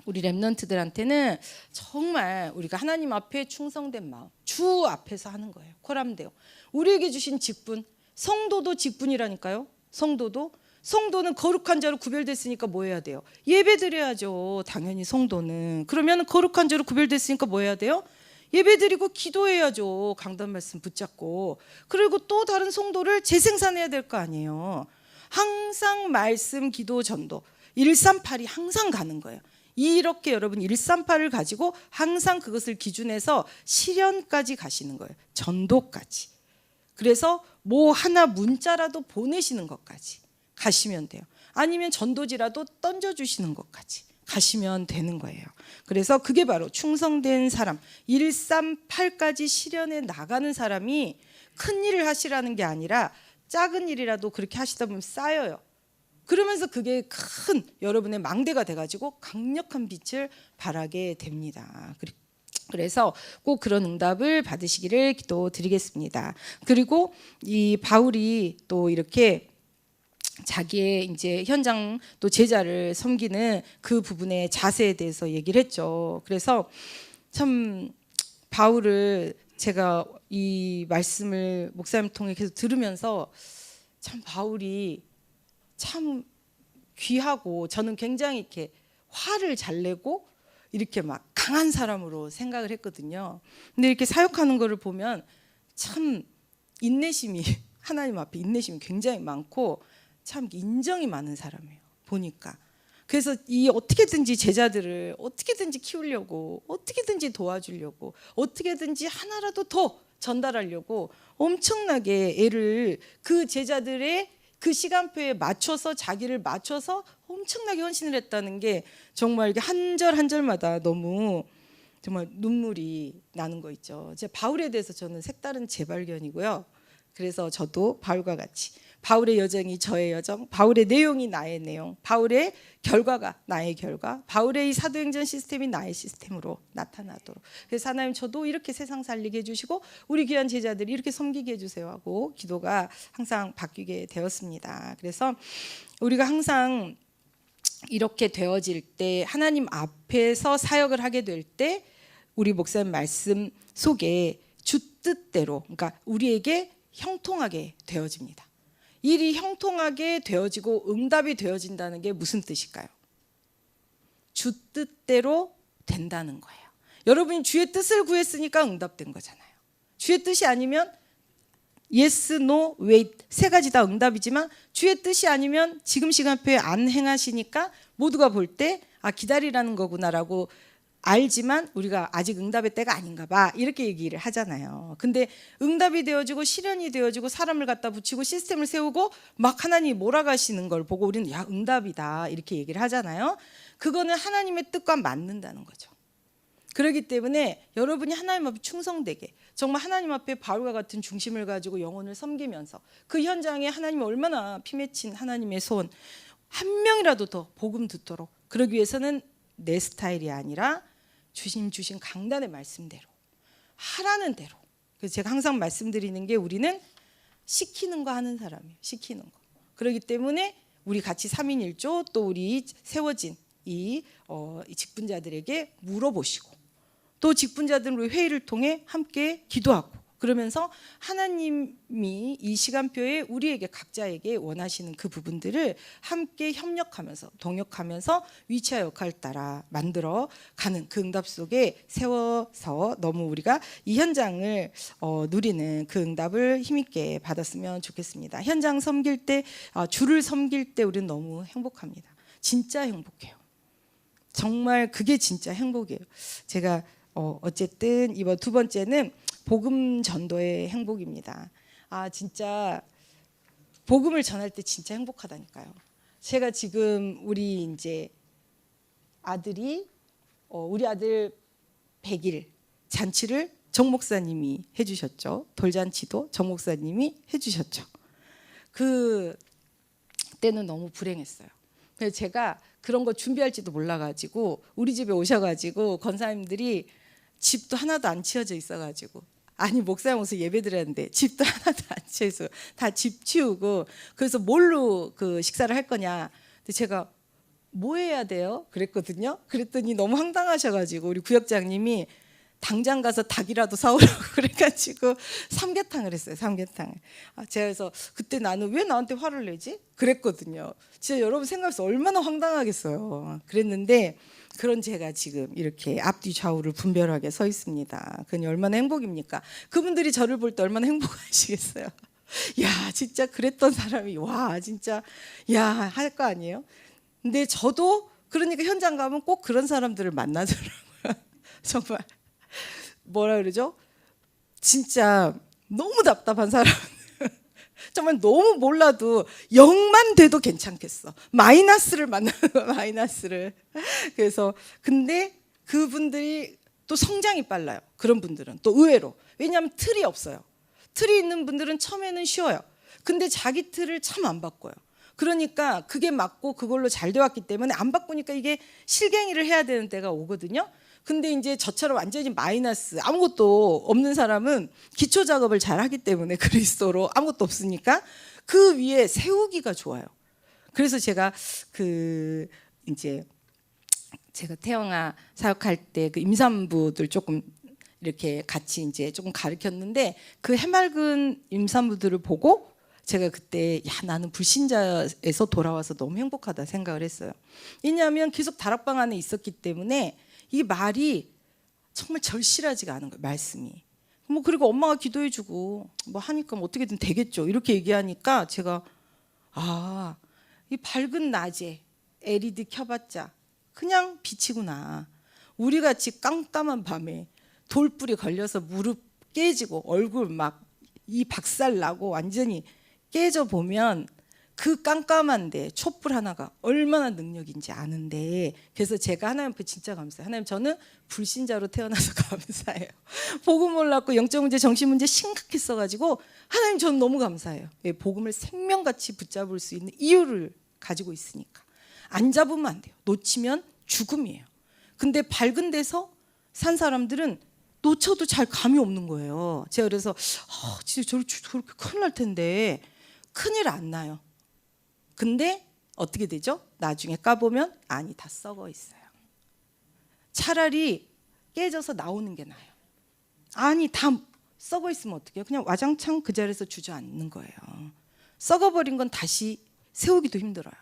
우리 랩런트들한테는 정말 우리가 하나님 앞에 충성된 마음, 주 앞에서 하는 거예요. 코람데오. 우리에게 주신 직분, 성도도 직분이라니까요. 성도는 거룩한 자로 구별됐으니까 뭐 해야 돼요? 예배 드려야죠. 당연히 성도는. 그러면 거룩한 자로 구별됐으니까 뭐 해야 돼요? 예배 드리고 기도해야죠. 강단 말씀 붙잡고. 그리고 또 다른 성도를 재생산해야 될 거 아니에요. 항상 말씀, 기도, 전도 138이 항상 가는 거예요. 이렇게 여러분 138을 가지고 항상 그것을 기준해서 실현까지 가시는 거예요. 전도까지. 그래서 뭐 하나 문자라도 보내시는 것까지 가시면 돼요. 아니면 전도지라도 던져주시는 것까지 가시면 되는 거예요. 그래서 그게 바로 충성된 사람, 138까지 실현해 나가는 사람이 큰 일을 하시라는 게 아니라 작은 일이라도 그렇게 하시다 보면 쌓여요. 그러면서 그게 큰 여러분의 망대가 돼가지고 강력한 빛을 발하게 됩니다. 그래서 꼭 그런 응답을 받으시기를 기도드리겠습니다. 그리고 이 바울이 또 이렇게 자기의 이제 현장 또 제자를 섬기는 그 부분의 자세에 대해서 얘기를 했죠. 그래서 참 바울을 제가 이 말씀을 목사님 통해 계속 들으면서 참 바울이 참 귀하고 저는 굉장히 이렇게 화를 잘 내고 이렇게 막 강한 사람으로 생각을 했거든요. 근데 이렇게 사역하는 거를 보면 참 인내심이 하나님 앞에 인내심이 굉장히 많고 참 인정이 많은 사람이에요. 보니까. 그래서 이 어떻게든지 제자들을 어떻게든지 키우려고 어떻게든지 도와주려고 어떻게든지 하나라도 더 전달하려고 엄청나게 애를 그 제자들의 그 시간표에 맞춰서 자기를 맞춰서 엄청나게 헌신을 했다는 게 정말 이게 한 절 한 절마다 너무 정말 눈물이 나는 거 있죠. 제 바울에 대해서 저는 색다른 재발견이고요. 그래서 저도 바울과 같이 바울의 여정이 저의 여정, 바울의 내용이 나의 내용, 바울의 결과가 나의 결과, 바울의 이 사도행전 시스템이 나의 시스템으로 나타나도록. 그래서 하나님 저도 이렇게 세상 살리게 해주시고 우리 귀한 제자들이 이렇게 섬기게 해주세요 하고 기도가 항상 바뀌게 되었습니다. 그래서 우리가 항상 이렇게 되어질 때 하나님 앞에서 사역을 하게 될 때 우리 목사님 말씀 속에 주 뜻대로, 그러니까 우리에게 형통하게 되어집니다. 일이 형통하게 되어지고 응답이 되어진다는 게 무슨 뜻일까요? 주 뜻대로 된다는 거예요. 여러분이 주의 뜻을 구했으니까 응답된 거잖아요. 주의 뜻이 아니면 yes, no, wait 세 가지 다 응답이지만 주의 뜻이 아니면 지금 시간표에 안 행하시니까 모두가 볼 때 아, 기다리라는 거구나라고 알지만 우리가 아직 응답의 때가 아닌가 봐 이렇게 얘기를 하잖아요. 근데 응답이 되어지고 실현이 되어지고 사람을 갖다 붙이고 시스템을 세우고 막 하나님이 몰아가시는 걸 보고 우리는 야, 응답이다 이렇게 얘기를 하잖아요. 그거는 하나님의 뜻과 맞는다는 거죠. 그렇기 때문에 여러분이 하나님 앞에 충성되게 정말 하나님 앞에 바울과 같은 중심을 가지고 영혼을 섬기면서 그 현장에 하나님이 얼마나 피맺힌 하나님의 손 한 명이라도 더 복음 듣도록, 그러기 위해서는 내 스타일이 아니라 주신 강단의 말씀대로 하라는 대로. 그래서 제가 항상 말씀드리는 게 우리는 시키는 거 하는 사람이에요. 시키는 거. 그렇기 때문에 우리 같이 3인 1조 또 우리 세워진 이 직분자들에게 물어보시고 또 직분자들은 우리 회의를 통해 함께 기도하고 그러면서 하나님이 이 시간표에 우리에게 각자에게 원하시는 그 부분들을 함께 협력하면서 동역하면서 위치와 역할을 따라 만들어 가는 그 응답 속에 세워서 너무 우리가 이 현장을 누리는 그 응답을 힘있게 받았으면 좋겠습니다. 현장 섬길 때 주를 섬길 때 우리는 너무 행복합니다. 진짜 행복해요. 정말 그게 진짜 행복이에요. 제가 어쨌든 이번 두 번째는 복음 전도의 행복입니다. 아 진짜 복음을 전할 때 진짜 행복하다니까요. 제가 지금 우리 이제 아들이 우리 아들 100일 잔치를 정 목사님이 해주셨죠. 돌잔치도 정 목사님이 해주셨죠. 그 때는 너무 불행했어요. 그래서 제가 그런 거 준비할지도 몰라가지고 우리 집에 오셔가지고 권사님들이 집도 하나도 안 치워져 있어가지고 아니 목사님 오서 예배 드렸는데 집도 하나도 안 치워서 다 집 치우고 그래서 뭘로 그 식사를 할 거냐. 근데 제가 뭐 해야 돼요? 그랬거든요. 그랬더니 너무 황당하셔가지고 우리 구역장님이 당장 가서 닭이라도 사오라고 그래가지고 삼계탕을 했어요. 삼계탕을. 제가 그래서 그때 나는 왜 나한테 화를 내지? 그랬거든요. 진짜 여러분 생각해서 얼마나 황당하겠어요. 그랬는데 그런 제가 지금 이렇게 앞뒤 좌우를 분별하게 서 있습니다. 그니 얼마나 행복입니까? 그분들이 저를 볼 때 얼마나 행복하시겠어요. 야 진짜 그랬던 사람이 와 진짜 야 할 거 아니에요? 근데 저도 그러니까 현장 가면 꼭 그런 사람들을 만나더라고요. 정말 뭐라 그러죠? 진짜 너무 답답한 사람. 정말 너무 몰라도 0만 돼도 괜찮겠어. 마이너스를 만나는 거야, 마이너스를. 그래서 근데 그분들이 또 성장이 빨라요. 그런 분들은 또 의외로. 왜냐하면 틀이 없어요. 틀이 있는 분들은 처음에는 쉬워요. 근데 자기 틀을 참 안 바꿔요. 그러니까 그게 맞고 그걸로 잘 되었기 때문에 안 바꾸니까 이게 실갱이를 해야 되는 때가 오거든요. 근데 이제 저처럼 완전히 마이너스 아무것도 없는 사람은 기초 작업을 잘 하기 때문에 그리스도로 아무것도 없으니까 그 위에 세우기가 좋아요. 그래서 제가 그 이제 제가 태영아 사역할 때 그 임산부들 조금 이렇게 같이 이제 조금 가르쳤는데 그 해맑은 임산부들을 보고 제가 그때 야 나는 불신자에서 돌아와서 너무 행복하다 생각을 했어요. 왜냐하면 계속 다락방 안에 있었기 때문에 이 말이 정말 절실하지가 않은 거예요. 말씀이. 뭐 그리고 엄마가 기도해주고 뭐 하니까 뭐 어떻게든 되겠죠. 이렇게 얘기하니까 제가 이 밝은 낮에 LED 켜봤자 그냥 빛이구나. 우리같이 깜깜한 밤에 돌불이 걸려서 무릎 깨지고 얼굴 막 이 박살 나고 완전히 깨져 보면 그 깜깜한데 촛불 하나가 얼마나 능력인지 아는데, 그래서 제가 하나님 앞에 진짜 감사해요. 하나님, 저는 불신자로 태어나서 감사해요. 복음 몰랐고 영적 문제, 정신 문제 심각했어가지고 하나님, 저는 너무 감사해요. 복음을 생명같이 붙잡을 수 있는 이유를 가지고 있으니까. 안 잡으면 안 돼요. 놓치면 죽음이에요. 근데 밝은 데서 산 사람들은 놓쳐도 잘 감이 없는 거예요. 제가 그래서 진짜 저렇게 큰일 날 텐데 큰일 안 나요. 근데 어떻게 되죠? 나중에 까보면 안이 다 썩어 있어요. 차라리 깨져서 나오는 게 나아요. 안이 다 썩어 있으면 어떡해요? 그냥 와장창 그 자리에서 주저앉는 거예요. 썩어버린 건 다시 세우기도 힘들어요.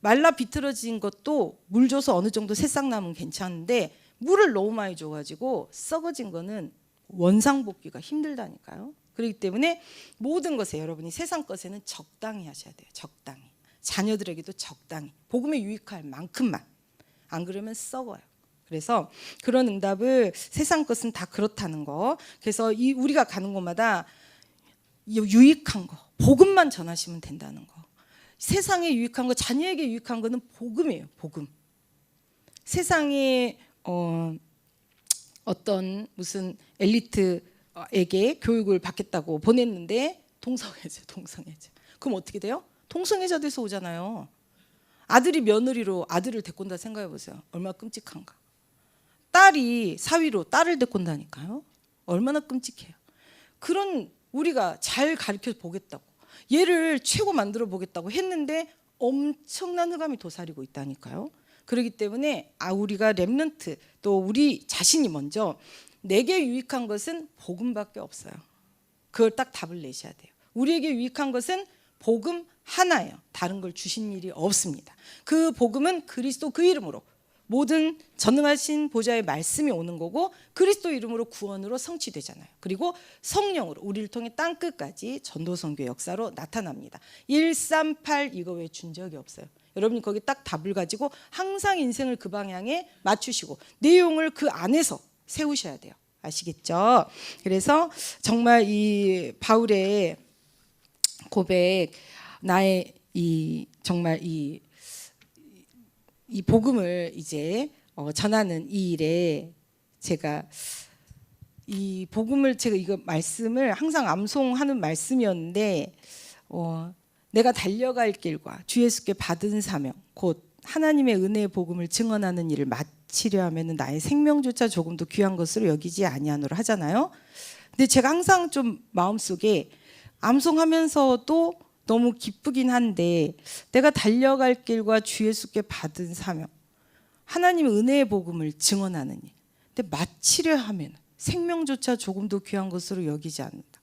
말라 비틀어진 것도 물 줘서 어느 정도 새싹 나면 괜찮은데, 물을 너무 많이 줘가지고 썩어진 거는 원상복귀가 힘들다니까요. 그렇기 때문에 모든 것에, 여러분이 세상 것에는 적당히 하셔야 돼요. 적당히. 자녀들에게도 적당히. 복음에 유익할 만큼만. 안 그러면 썩어요. 그래서 그런 응답을, 세상 것은 다 그렇다는 거. 그래서 우리가 가는 곳마다 유익한 거, 복음만 전하시면 된다는 거. 세상에 유익한 거, 자녀에게 유익한 거는 복음이에요. 복음. 세상에 어떤 무슨 엘리트에게 교육을 받겠다고 보냈는데 동성애자. 그럼 어떻게 돼요? 동성애자 돼서 오잖아요. 아들이 며느리로 아들을 데리고 온다 생각해 보세요. 얼마나 끔찍한가. 딸이 사위로 딸을 데리고 온다니까요. 얼마나 끔찍해요. 그런, 우리가 잘 가르쳐 보겠다고, 얘를 최고 만들어 보겠다고 했는데 엄청난 흑암이 도사리고 있다니까요. 그렇기 때문에 우리가 렘넌트, 또 우리 자신이 먼저, 내게 유익한 것은 복음밖에 없어요. 그걸 딱 답을 내셔야 돼요. 우리에게 유익한 것은 복음 하나예요. 다른 걸 주신 일이 없습니다. 그 복음은 그리스도 그 이름으로 모든 전능하신 보좌의 말씀이 오는 거고, 그리스도 이름으로 구원으로 성취되잖아요. 그리고 성령으로 우리를 통해 땅끝까지 전도선교 역사로 나타납니다. 138 이거 왜 준 적이 없어요. 여러분이 거기 딱 답을 가지고 항상 인생을 그 방향에 맞추시고 내용을 그 안에서 세우셔야 돼요. 아시겠죠? 그래서 정말 이 바울의 고백, 나의 정말 이 복음을 이제 전하는 이 일에, 제가 이 복음을, 제가 이거 말씀을 항상 암송하는 말씀이었는데, 내가 달려갈 길과 주 예수께 받은 사명, 곧 하나님의 은혜의 복음을 증언하는 일을 마치려 하면 나의 생명조차 조금도 귀한 것으로 여기지 아니하노라 하잖아요. 근데 제가 항상 좀 마음속에 암송하면서도 너무 기쁘긴 한데, 내가 달려갈 길과 주 예수께 받은 사명, 하나님의 은혜의 복음을 증언하는 일, 근데 마치려 하면 생명조차 조금도 귀한 것으로 여기지 않는다.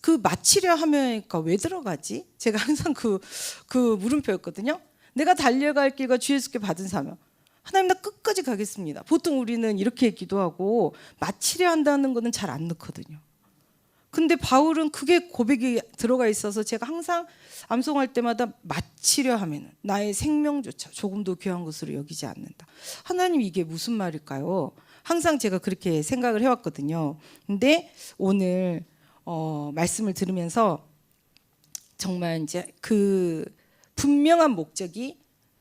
그 마치려 하면니까 왜 들어가지? 제가 항상 그 물음표였거든요. 내가 달려갈 길과 주 예수께 받은 사명, 하나님 나 끝까지 가겠습니다. 보통 우리는 이렇게 기도하고 마치려 한다는 거는 잘 안 넣거든요. 근데 바울은 그게 고백이 들어가 있어서 제가 항상 암송할 때마다 마치려 하면 나의 생명조차 조금도 귀한 것으로 여기지 않는다. 하나님, 이게 무슨 말일까요? 항상 제가 그렇게 생각을 해왔거든요. 근데 오늘 말씀을 들으면서 정말 이제 그 분명한 목적이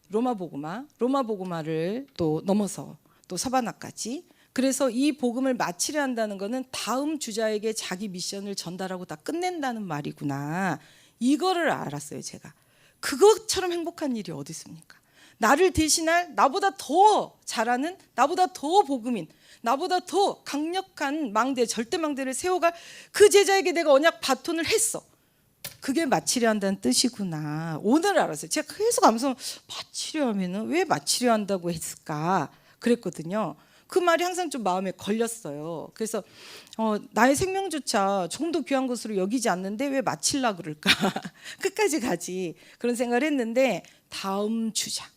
로마복음화를 또 넘어서 또 서바나까지, 그래서 이 복음을 마치려 한다는 것은 다음 주자에게 자기 미션을 전달하고 다 끝낸다는 말이구나. 이거를 알았어요. 제가 그것처럼 행복한 일이 어디 있습니까? 나를 대신할, 나보다 더 잘하는, 나보다 더 복음인, 나보다 더 강력한 망대, 절대 망대를 세워갈 그 제자에게 내가 언약 바톤을 했어. 그게 마치려 한다는 뜻이구나. 오늘 알았어요. 제가 계속 암송, 마치려 하면은 왜 마치려 한다고 했을까 그랬거든요. 그 말이 항상 좀 마음에 걸렸어요. 그래서 나의 생명조차 조금 더 귀한 것으로 여기지 않는데 왜 마치려 그럴까? 끝까지 가지. 그런 생각을 했는데, 다음 주자,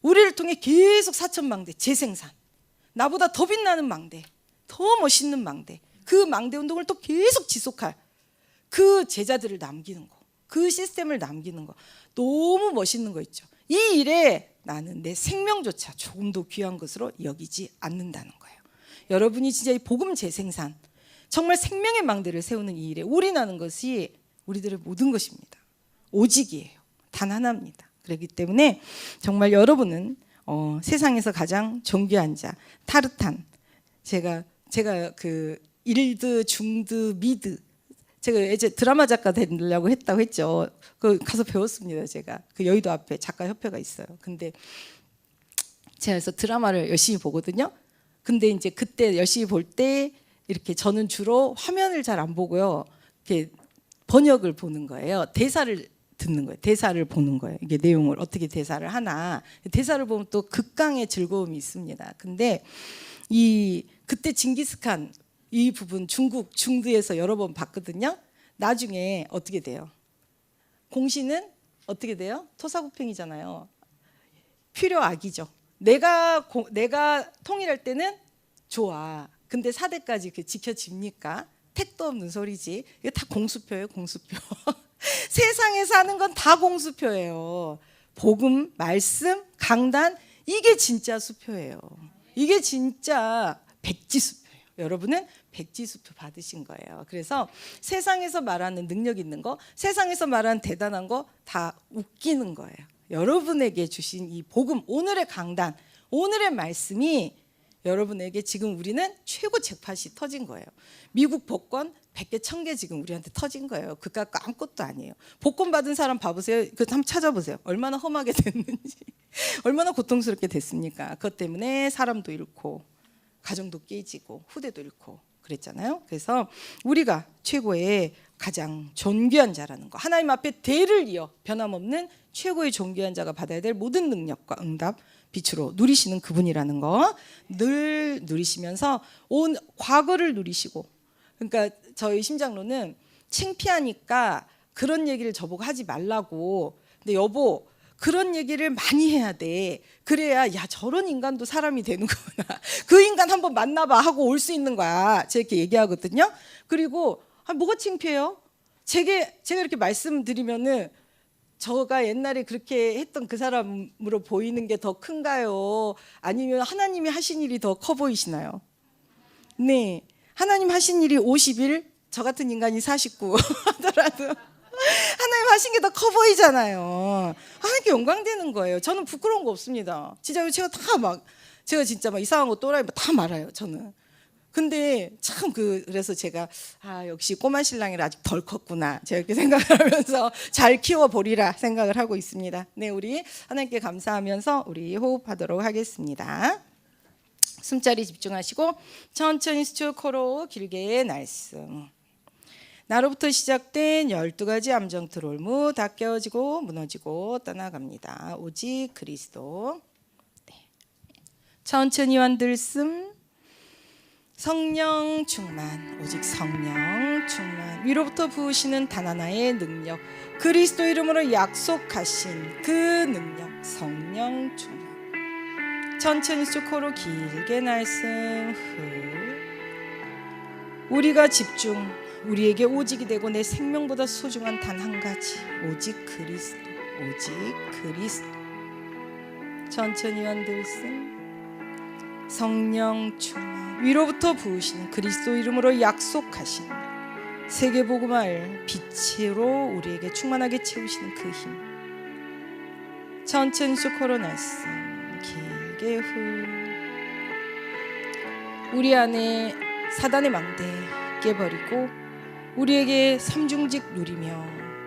우리를 통해 계속 사천망대 재생산, 나보다 더 빛나는 망대, 더 멋있는 망대, 그 망대 운동을 또 계속 지속할 그 제자들을 남기는 거, 그 시스템을 남기는 거, 너무 멋있는 거 있죠. 이 일에 나는 내 생명조차 조금도 귀한 것으로 여기지 않는다는 거예요. 여러분이 진짜 이 복음 재생산, 정말 생명의 망대를 세우는 이 일에 올인하는 것이 우리들의 모든 것입니다. 오직이에요. 단 하나입니다. 그렇기 때문에 정말 여러분은 세상에서 가장 존귀한 자, 타르탄. 제가 그 일드, 중드, 미드. 제가 이제 드라마 작가 되려고 했다고 했죠. 그 가서 배웠습니다. 제가 그 여의도 앞에 작가 협회가 있어요. 근데 제가 그래서 드라마를 열심히 보거든요. 근데 이제 그때 열심히 볼 때 이렇게 저는 주로 화면을 잘 안 보고요. 이렇게 번역을 보는 거예요. 대사를 듣는 거예요. 대사를 보는 거예요. 이게 내용을 어떻게 대사를 하나. 대사를 보면 또 극강의 즐거움이 있습니다. 근데 그때 징기스칸 이 부분 중국 중드에서 여러 번 봤거든요. 나중에 어떻게 돼요? 공시는 어떻게 돼요? 토사구팽이잖아요. 필요악이죠. 내가 통일할 때는 좋아. 근데 4대까지 지켜집니까? 택도 없는 소리지. 이거 다 공수표예요, 공수표. 세상에 사는 건 다 공수표예요. 복음, 말씀, 강단, 이게 진짜 수표예요. 이게 진짜 백지수표예요. 여러분은 백지수표 받으신 거예요. 그래서 세상에서 말하는 능력 있는 거, 세상에서 말하는 대단한 거 다 웃기는 거예요. 여러분에게 주신 이 복음, 오늘의 강단, 오늘의 말씀이 여러분에게 지금 우리는 최고 잭팟이 터진 거예요. 미국 복권 100개, 1000개 지금 우리한테 터진 거예요. 그깟 아무것도 아니에요. 복권 받은 사람 봐보세요. 그거 한번 찾아보세요. 얼마나 험하게 됐는지, 얼마나 고통스럽게 됐습니까? 그것 때문에 사람도 잃고 가정도 깨지고 후대도 잃고 그랬잖아요. 그래서 우리가 최고의 가장 존귀한 자라는 거, 하나님 앞에 대를 이어 변함없는 최고의 존귀한 자가 받아야 될 모든 능력과 응답, 빛으로 누리시는 그분이라는 거 늘 누리시면서 온 과거를 누리시고, 그러니까 저희 심장로는 창피하니까 그런 얘기를 저보고 하지 말라고. 근데 여보, 그런 얘기를 많이 해야 돼. 그래야 야 저런 인간도 사람이 되는구나. 그 인간 한번 만나봐 하고 올 수 있는 거야. 제가 이렇게 얘기하거든요. 그리고 뭐가 창피해요? 제가 이렇게 말씀드리면은 저가 옛날에 그렇게 했던 그 사람으로 보이는 게 더 큰가요? 아니면 하나님이 하신 일이 더 커 보이시나요? 네, 하나님 하신 일이 50일, 저 같은 인간이 49 하더라도 하나님 하신 게 더 커 보이잖아요. 하나님께 영광되는 거예요. 저는 부끄러운 거 없습니다. 진짜 제가 진짜 막 이상한 거 또라이 다 말아요. 저는. 근데 참 그래서 제가 역시 꼬마 신랑이라 아직 덜 컸구나. 제가 이렇게 생각을 하면서 잘 키워보리라 생각을 하고 있습니다. 네, 우리 하나님께 감사하면서 우리 호흡하도록 하겠습니다. 숨자리 집중하시고 천천히 수축 코로 길게 날숨. 나로부터 시작된 12가지 암정 트롤무 다 깨어지고 무너지고 떠나갑니다. 오직 그리스도. 네. 천천히 완들숨. 성령 충만, 오직 성령 충만. 위로부터 부으시는 단 하나의 능력, 그리스도 이름으로 약속하신 그 능력, 성령 충만. 천천히 쭉 코로 길게 날숨. 우리가 집중, 우리에게 오직이 되고 내 생명보다 소중한 단 한 가지, 오직 그리스도, 오직 그리스도. 천천히 완들숨. 성령 충만, 위로부터 부으시는 그리스도 이름으로 약속하신 세계복음을 빛으로 우리에게 충만하게 채우시는 그 힘. 천천히 코로 날숨. 길게 후. 우리 안에 사단의 망대 깨버리고 우리에게 삼중직 누리며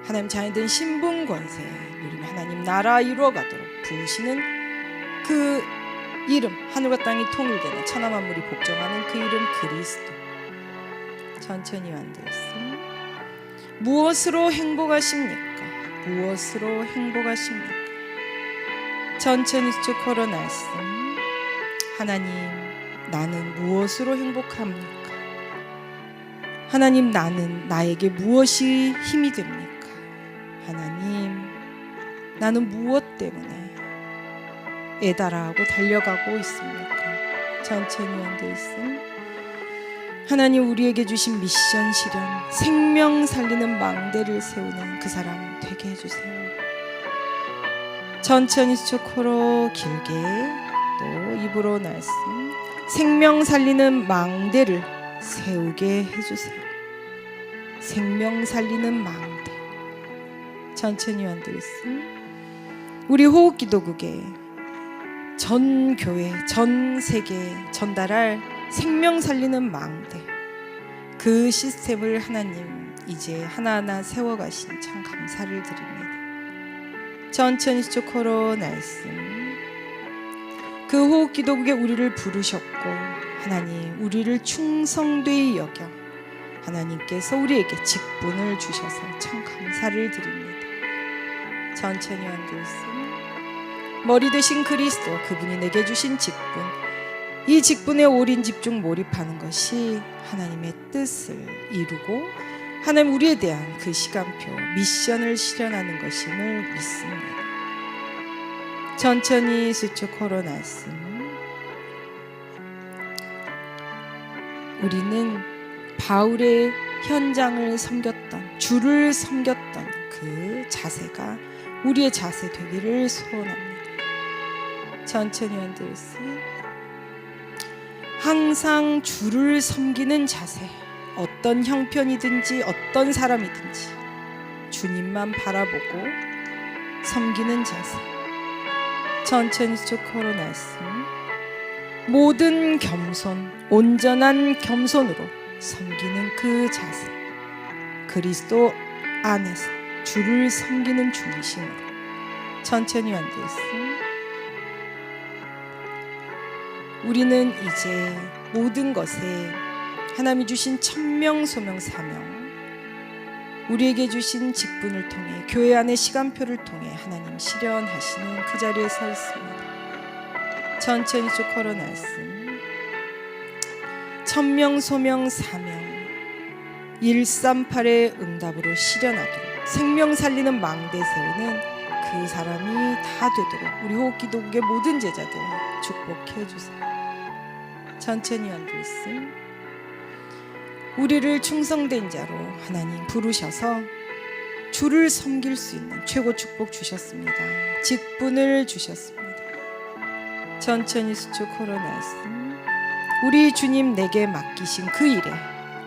하나님 자녀된 신분 권세 누리며 하나님 나라 이루어가도록 부으시는 그 이름, 하늘과 땅이 통일되는 천하 만물이 복종하는 그 이름 그리스도. 천천히 완들었음. 무엇으로 행복하십니까? 무엇으로 행복하십니까? 천천히 쭉 걸어 날씀. 하나님, 나는 무엇으로 행복합니까? 하나님, 나는 나에게 무엇이 힘이 됩니까? 하나님, 나는 무엇 때문에 애달아하고 달려가고 있습니까? 천천히 완들씀. 하나님, 우리에게 주신 미션 실현, 생명 살리는 망대를 세우는 그 사람 되게 해주세요. 천천히 코로 길게 또 입으로 날씀. 생명 살리는 망대를 세우게 해주세요. 생명 살리는 망대. 천천히 완들씀. 우리 호흡기도국에 전 교회, 전 세계에 전달할 생명 살리는 망대, 그 시스템을 하나님 이제 하나하나 세워가신 참 감사를 드립니다. 천천히 수초코로 날씀. 그 호흡기도국에 우리를 부르셨고 하나님 우리를 충성되이 여겨 하나님께서 우리에게 직분을 주셔서 참 감사를 드립니다. 천천히 완들씀. 머리 되신 그리스도, 그분이 내게 주신 직분, 이 직분에 올인 집중 몰입하는 것이 하나님의 뜻을 이루고 하나님 우리에 대한 그 시간표, 미션을 실현하는 것임을 믿습니다. 천천히 수축하러 날씀. 우리는 바울의 현장을 섬겼던, 주를 섬겼던 그 자세가 우리의 자세 되기를 소원합니다. 천천히 완들씀. 항상 주를 섬기는 자세, 어떤 형편이든지 어떤 사람이든지 주님만 바라보고 섬기는 자세. 천천히 수축하러 말씀. 모든 겸손, 온전한 겸손으로 섬기는 그 자세, 그리스도 안에서 주를 섬기는 중심으로 천천히 완들씀. 우리는 이제 모든 것에 하나님이 주신 천명, 소명, 사명, 우리에게 주신 직분을 통해 교회 안의 시간표를 통해 하나님 실현하시는 그 자리에 서 있습니다. 천천히 쭉 걸어 말씀. 천명, 소명, 사명 138의 응답으로 실현하도록 생명 살리는 망대 세우는 그 사람이 다 되도록 우리 호흡기도국의 모든 제자들 축복해 주세요. 천천히 완들씀. 우리를 충성된 자로 하나님 부르셔서 주를 섬길 수 있는 최고 축복 주셨습니다. 직분을 주셨습니다. 천천히 수축하러 말씀. 우리 주님 내게 맡기신 그 일에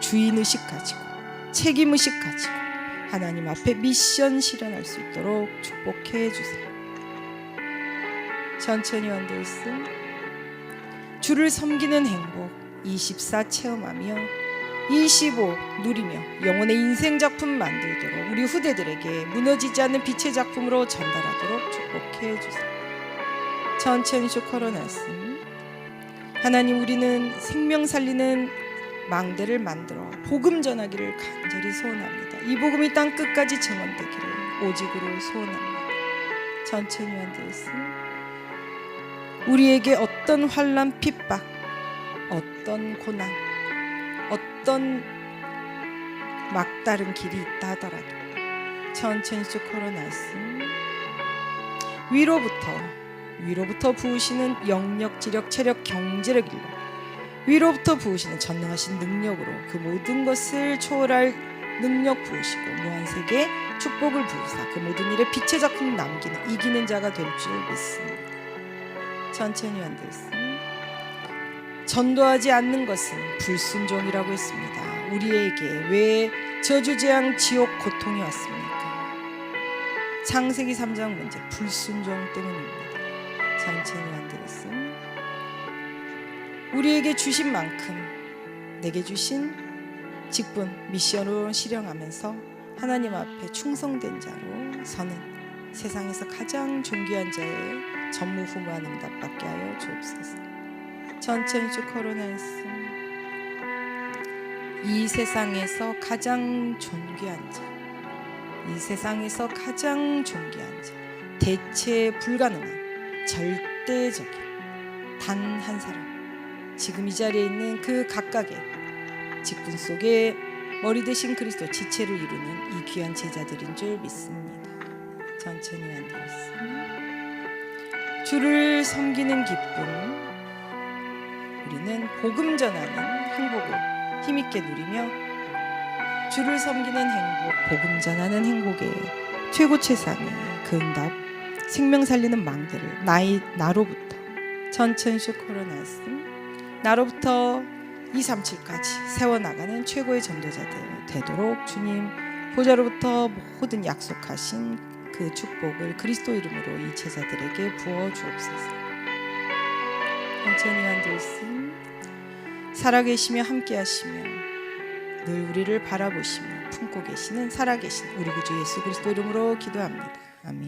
주인의식 가지고 책임의식 가지고 하나님 앞에 미션 실현할 수 있도록 축복해 주세요. 천천히 완들씀. 주를 섬기는 행복 24 체험하며 25 누리며 영혼의 인생 작품 만들도록 우리 후대들에게 무너지지 않는 빛의 작품으로 전달하도록 축복해 주세요. 천천히 쭉 걸어 말씀. 하나님 우리는 생명 살리는 망대를 만들어 복음 전하기를 간절히 소원합니다. 이 복음이 땅 끝까지 증언되기를 오직으로 소원합니다. 천천히 완들씀. 우리에게 어떤 환난, 핍박, 어떤 고난, 어떤 막다른 길이 있다 하더라도 천천히 쭉 걸어 말씀. 위로부터 부으시는 영력, 지력, 체력, 경제력 일로 위로부터 부으시는 전능하신 능력으로 그 모든 것을 초월할 능력 부으시고 무한세계 축복을 부으사 그 모든 일에 빛의 작품 남기는 이기는 자가 될 줄 믿습니다. 천천히 완들씀. 전도하지 않는 것은 불순종이라고 했습니다. 우리에게 왜 저주재앙 지옥 고통이 왔습니까? 창세기 3장 문제 불순종 때문입니다. 천천히 완들씀. 우리에게 주신 만큼 내게 주신 직분 미션으로 실행하면서 하나님 앞에 충성된 자로 서는 세상에서 가장 존귀한 자의 전무후무한 응답 받게 하여 주옵소서. 천천히 쭉 걸어 말씀. 이 세상에서 가장 존귀한 자, 이 세상에서 가장 존귀한 자, 대체 불가능한 절대적인 단 한 사람, 지금 이 자리에 있는 그 각각의 직분 속에 머리 대신 그리스도 지체를 이루는 이 귀한 제자들인 줄 믿습니다. 천천히 완들씀. 주를 섬기는 기쁨, 우리는 복음 전하는 행복을 힘있게 누리며 주를 섬기는 행복, 복음 전하는 행복의 최고 최상의 그 응답, 생명 살리는 망대를 나로부터 천천히 슈커로 말씀. 나로부터 237까지 세워나가는 최고의 전도자들 되도록 주님 보좌로부터 모든 약속하신 그 축복을 그리스도 이름으로 이 제자들에게 부어 주옵소서. 천천히 한들씀 살아계시며 함께하시며 늘 우리를 바라보시며 품고 계시는 살아계신 우리 구주 예수 그리스도 이름으로 기도합니다. 아멘.